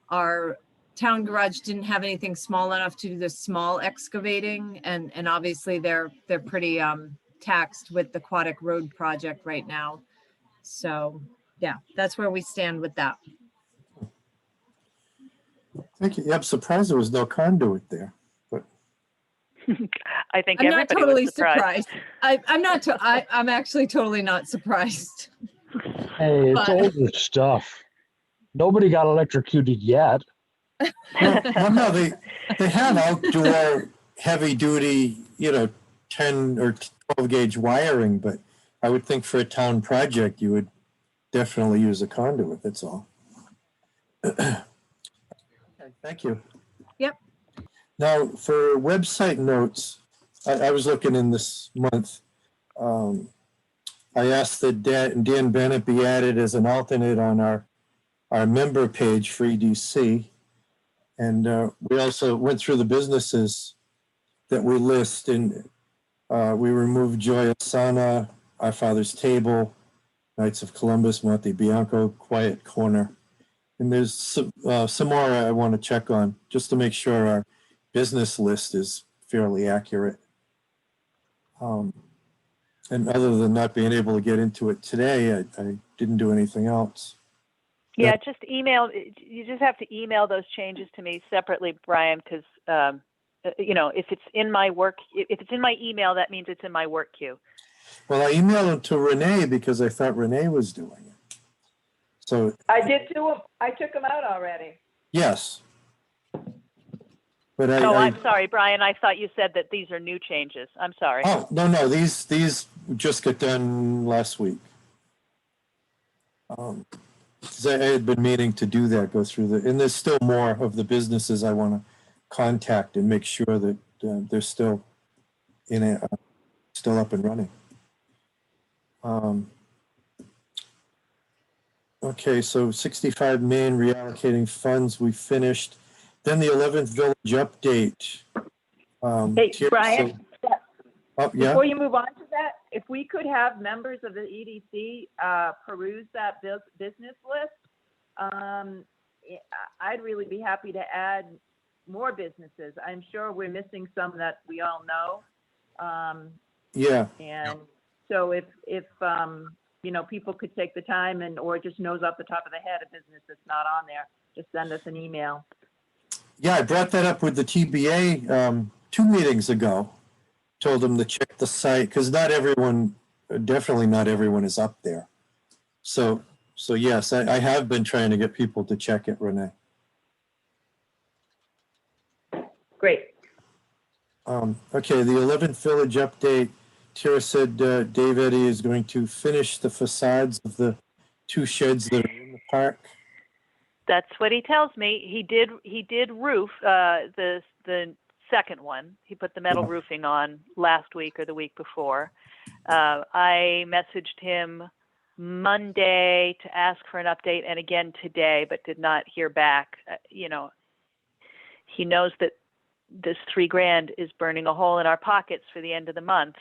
Our town garage didn't have anything small enough to do the small excavating. And obviously they're pretty taxed with the Aquatic Road project right now. So yeah, that's where we stand with that. Thank you. Yeah, I'm surprised there was no conduit there, but I think I'm not everybody totally was surprised. I'm actually totally not surprised. Hey, it's But- older stuff. Nobody got electrocuted yet. no, they have outdoor heavy duty, 10 or 12 gauge wiring, but I would think for a town project, you would definitely use a conduit. That's all. Okay, thank you. Yep. Now for website notes, I was looking in this month. I asked that Dan Bennett be added as an alternate on our member page for EDC. And we also went through the businesses that we list, and we removed Joy Asana, Our Father's Table, Knights of Columbus, Monte Bianco, Quiet Corner. And there's some more I want to check on just to make sure our business list is fairly accurate. And other than not being able to get into it today, I didn't do anything else. Yeah, just email. You just have to email those changes to me separately, Brian, because if it's in my email, that means it's in my work queue. Well, I emailed them to Renee because I thought Renee was doing it. So I did too. I took them out already. yes. But I'm sorry, Brian. I thought you said that these are new changes. I'm sorry. Oh, no, these just got done last week. 'Cause I had been meaning to do that, go through and there's still more of the businesses I want to contact and make sure that they're still still up and running. Okay, so 65 Main reallocating funds, we finished. Then the 11th Village update. Hey, Tier Brian, oh, yeah, before you move on to that, if we could have members of the EDC peruse that business list, I'd really be happy to add more businesses. I'm sure we're missing some that we all know. yeah. And so if you know, people could take the time and, or just knows off the top of the head a business that's not on there, just send us an email. Yeah, I brought that up with the TBA 2 meetings ago. Told them to check the site because not everyone, definitely not everyone is up there. So yes, I have been trying to get people to check it, Renee. Great. Okay, the 11th Village update. Tara said Dave Eddy is going to finish the facades of the 2 sheds that are in the park. That's what he tells me. He did roof the second one. He put the metal roofing on last week or the week before. I messaged him Monday to ask for an update and again today, but did not hear back. You know, he knows that this $3,000 is burning a hole in our pockets for the end of the month.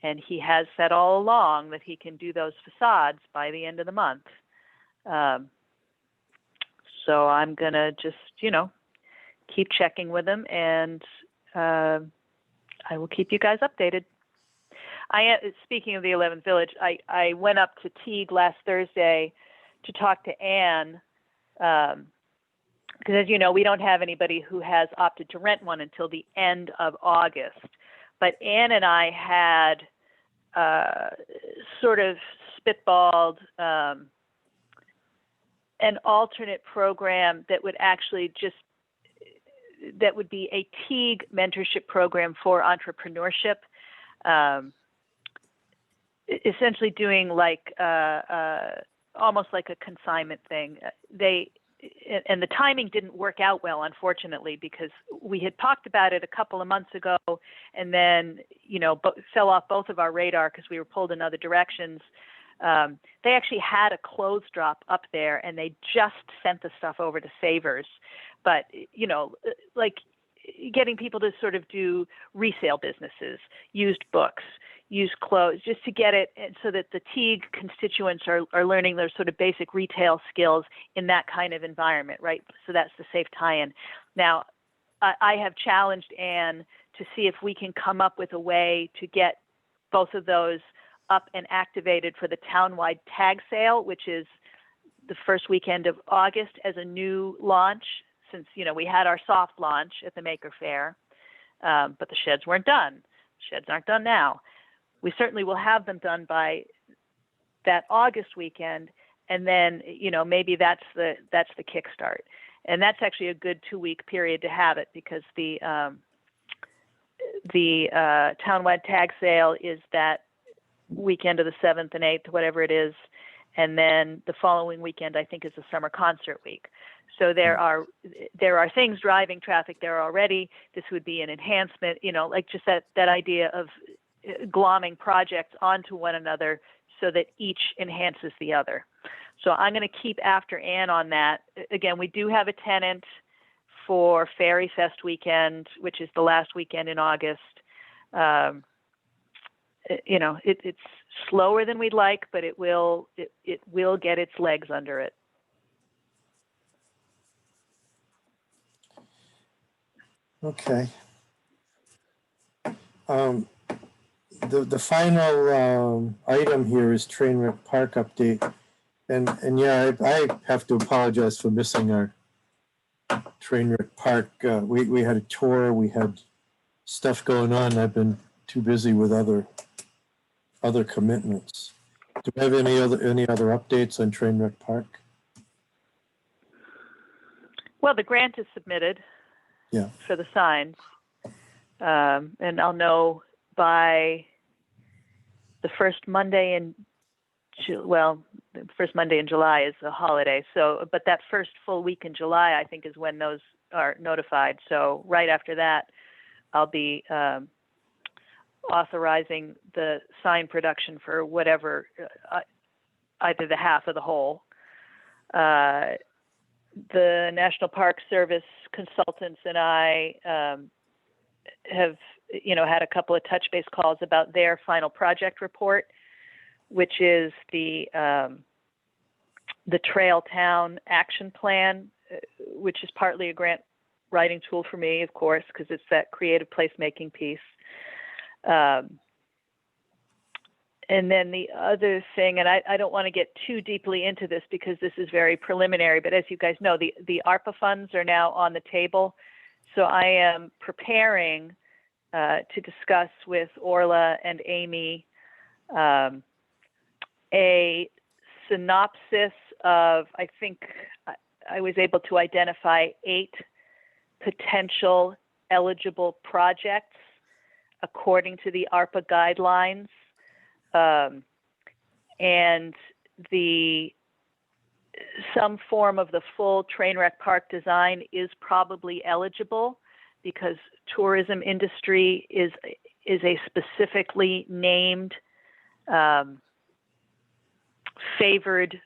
And he has said all along that he can do those facades by the end of the month. So I'm going to just, you know, keep checking with him, and I will keep you guys updated. Speaking of the 11th Village, I went up to Teague last Thursday to talk to Anne, because as you know, we don't have anybody who has opted to rent one until the end of August. But Anne and I had sort of spitballed an alternate program that would actually that would be a Teague mentorship program for entrepreneurship, essentially doing like almost like a consignment thing. And the timing didn't work out well, unfortunately, because we had talked about it a couple of months ago, and then, you know, fell off both of our radar because we were pulled in other directions. They actually had a clothes drop up there, and they just sent the stuff over to Savers. But, you know, like getting people to sort of do resale businesses, used books, used clothes, just to get it so that the Teague constituents are learning their sort of basic retail skills in that kind of environment, right? So that's the safe tie-in. Now, I have challenged Anne to see if we can come up with a way to get both of those up and activated for the townwide tag sale, which is the first weekend of August as a new launch, since, you know, we had our soft launch at the Maker Faire, but the sheds weren't done. Sheds aren't done now. We certainly will have them done by that August weekend, and then, you know, maybe that's the kickstart. And that's actually a good 2-week period to have it, because the townwide tag sale is that weekend of the 7th and 8th, whatever it is, and then the following weekend I think is the summer concert week. So there are things driving traffic there already. This would be an enhancement, you know, like just that idea of glomming projects onto one another so that each enhances the other. So I'm going to keep after Anne on that. Again, we do have a tenant for Fairy Fest weekend, which is the last weekend in August. You know, it's slower than we'd like, but it will get its legs under it. Okay. The final item here is Trainwreck Park update. And yeah, I have to apologize for missing our Trainwreck Park. We had a tour, we had stuff going on. I've been too busy with other commitments. Do we have any other updates on Trainwreck Park? Well, the grant is submitted. Yeah. For the signs, and I'll know by the first Monday in the first Monday in July is a holiday. So, but that first full week in July, I think, is when those are notified. So right after that, I'll be authorizing the sign production for whatever, either the half or the whole. The National Park Service consultants and I have, had a couple of touch base calls about their final project report, which is the Trail Town Action Plan, which is partly a grant writing tool for me, of course, because it's that creative placemaking piece. And then the other thing, and I don't want to get too deeply into this because this is very preliminary, but as you guys know, the ARPA funds are now on the table. So I am preparing to discuss with Orla and Amy a synopsis of, I think I was able to identify 8 potential eligible projects according to the ARPA guidelines. And some form of the full train wreck park design is probably eligible because tourism industry is a specifically named favored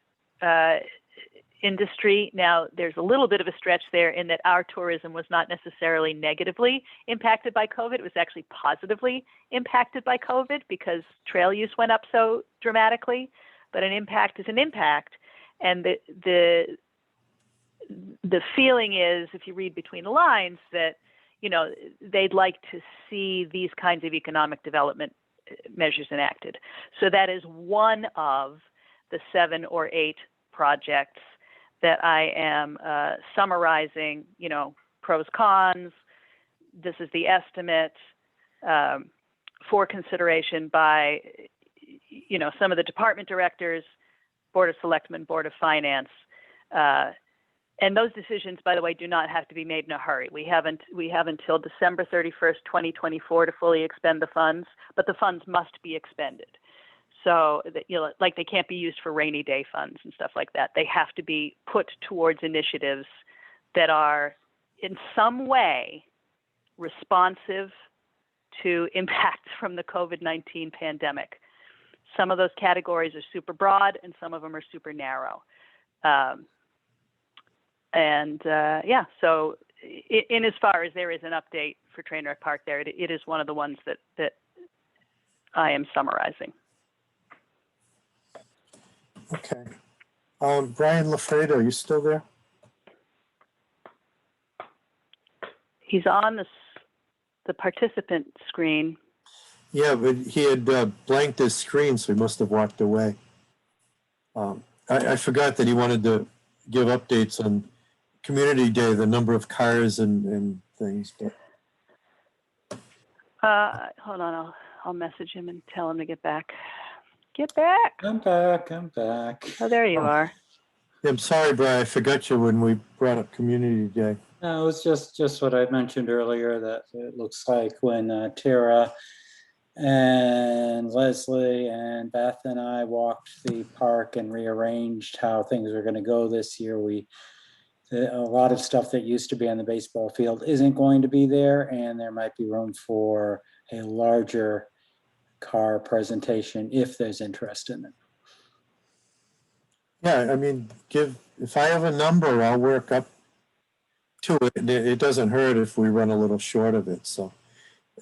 industry. Now, there's a little bit of a stretch there in that our tourism was not necessarily negatively impacted by COVID. It was actually positively impacted by COVID because trail use went up so dramatically. But an impact is an impact. And the feeling is, if you read between the lines, that they'd like to see these kinds of economic development measures enacted. So that is one of the 7 or 8 projects that I am summarizing, pros, cons. This is the estimate for consideration by, some of the department directors, Board of Selectmen, Board of Finance. And those decisions, by the way, do not have to be made in a hurry. We have until December 31st, 2024 to fully expend the funds, but the funds must be expended. So that, like they can't be used for rainy day funds and stuff like that. They have to be put towards initiatives that are in some way responsive to impacts from the COVID-19 pandemic. Some of those categories are super broad and some of them are super narrow. So in as far as there is an update for Trainwreck Park there, it is one of the ones that I am summarizing. Okay. Brian LaFredo, are you still there? He's on the participant screen. Yeah, but he had blanked his screen, so he must have walked away. I forgot that he wanted to give updates on Community Day, the number of cars and things. But hold on, I'll message him and tell him to get back. Get back. I'm back. Oh, there you are. Yeah, I'm sorry, Brian. I forgot you when we brought up Community Day. No, it was just what I mentioned earlier, that it looks like when Tara and Leslie and Beth and I walked the park and rearranged how things are going to go this year, a lot of stuff that used to be on the baseball field isn't going to be there, and there might be room for a larger car presentation if there's interest in it. Yeah, I mean, if I have a number, I'll work up to it. It doesn't hurt if we run a little short of it. So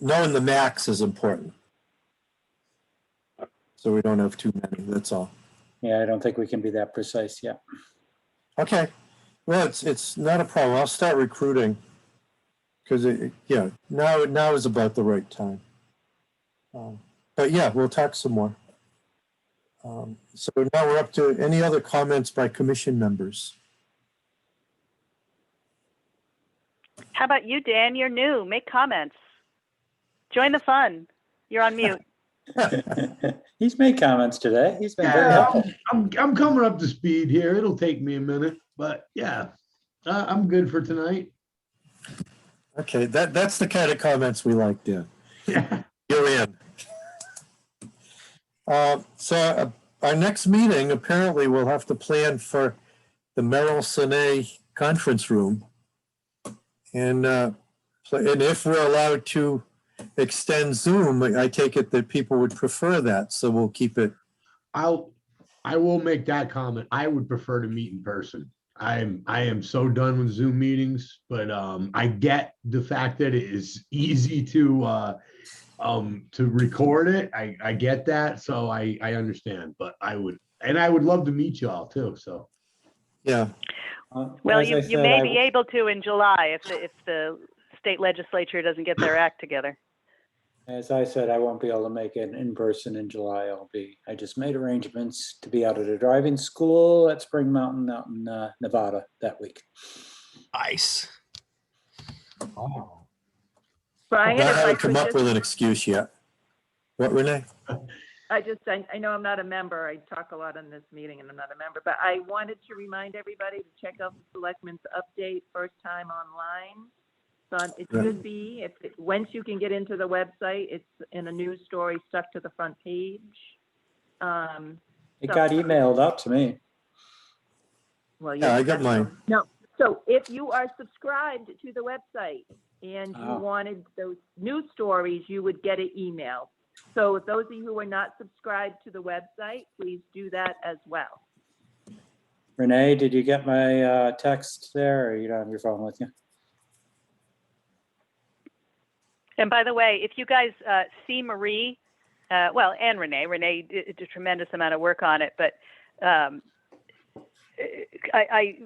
knowing the max is important. So we don't have too many, that's all. Yeah, I don't think we can be that precise yet. Okay, well, it's not a problem. I'll start recruiting because now is about the right time. But yeah, we'll talk some more. So now we're up to any other comments by commission members. How about you, Dan? You're new. Make comments. Join the fun. You're on mute. He's made comments today. He's been very helpful. I'm coming up to speed here. It'll take me a minute, but yeah, I'm good for tonight. Okay, that's the kind of comments we like, Dan. Yeah. You're in. So our next meeting, apparently we'll have to plan for the Merrill Sine conference room. And if we're allowed to extend Zoom, I take it that people would prefer that. So we'll keep it. I'll I will make that comment. I would prefer to meet in person. I am so done with Zoom meetings, but I get the fact that it is easy to record it. I get that, so I understand. But I would love to meet you all too. So Yeah, Well, As I you said, may be able to in July if the state legislature doesn't get their act together. As I said, I won't be able to make it in person in July. I just made arrangements to be out at a driving school at Spring Mountain out in Nevada that week. Nice. oh, Brian, not if I haven't come could up just, with an excuse yet. What, Renee? I know I'm not a member. I talk a lot in this meeting and I'm not a member, but I wanted to remind everybody to check out the Selectmen's update first time online. So it should be, once you can get into the website, it's in a news story stuck to the front page. It got emailed up to me. Well, Yeah, I got mine. No, so if you are subscribed to the website and you Oh. wanted those news stories, you would get an email. So if those of you who are not subscribed to the website, please do that as well. Renee, did you get my text there, or you don't have your phone with you? And by the way, if you guys see Marie, and Renee did a tremendous amount of work on it, but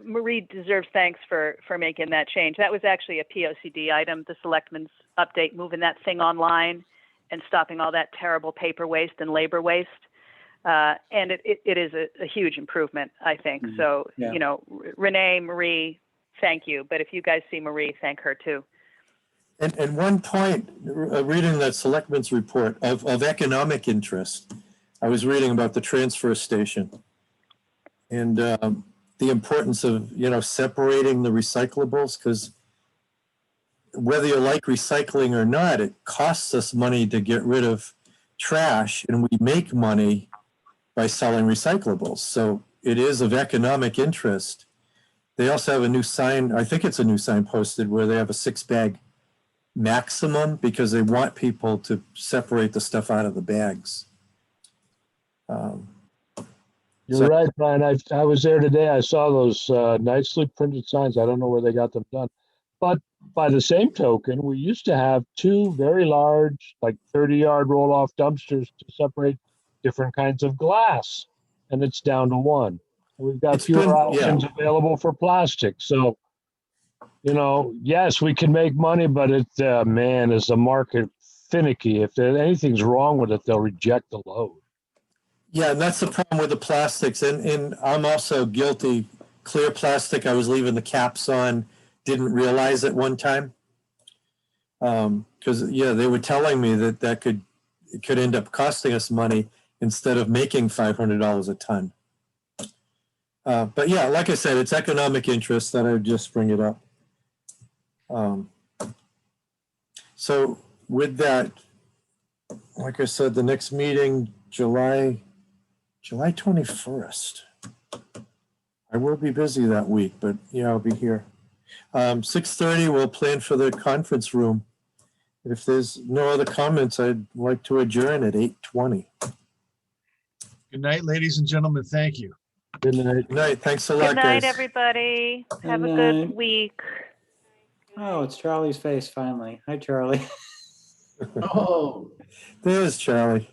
Marie deserves thanks for making that change. That was actually a POCD item, the Selectmen's update, moving that thing online and stopping all that terrible paper waste and labor waste. And it is a huge improvement, I think. So, Yeah. Renee, Marie, thank you. But if you guys see Marie, thank her too. And at one point, reading that selectmen's report of economic interest, I was reading about the transfer station and the importance of, separating the recyclables, because whether you like recycling or not, it costs us money to get rid of trash, and we make money by selling recyclables. So it is of economic interest. They also have a new sign, I think it's a new sign posted, where they have a 6-bag maximum because they want people to separate the stuff out of the bags. You're right, Brian. I was there today. I saw those nicely printed signs. I don't know where they got them done. But by the same token, we used to have 2 very large, like 30-yard roll-off dumpsters to separate different kinds of glass. And it's down to 1. We've got fewer options available for plastic. So, yes, we can make money, but is the market finicky. If anything's wrong with it, they'll reject the load. Yeah, and that's the problem with the plastics. And I'm also guilty. Clear plastic, I was leaving the caps on, didn't realize at one time. Because, they were telling me that it could end up costing us money instead of making $500 a ton. But yeah, like I said, it's economic interest that I would just bring it up. So with that, like I said, the next meeting, July 21st. I will be busy that week, but I'll be here. 6:30, we'll plan for the conference room. If there's no other comments, I'd like to adjourn at 8:20. Good night, ladies and gentlemen. Thank you. Good night. Good night. Thanks a lot, Good night, guys. everybody. Have a Good good night. week. Oh, it's Charlie's face finally. Hi, Charlie. Oh. There's Charlie.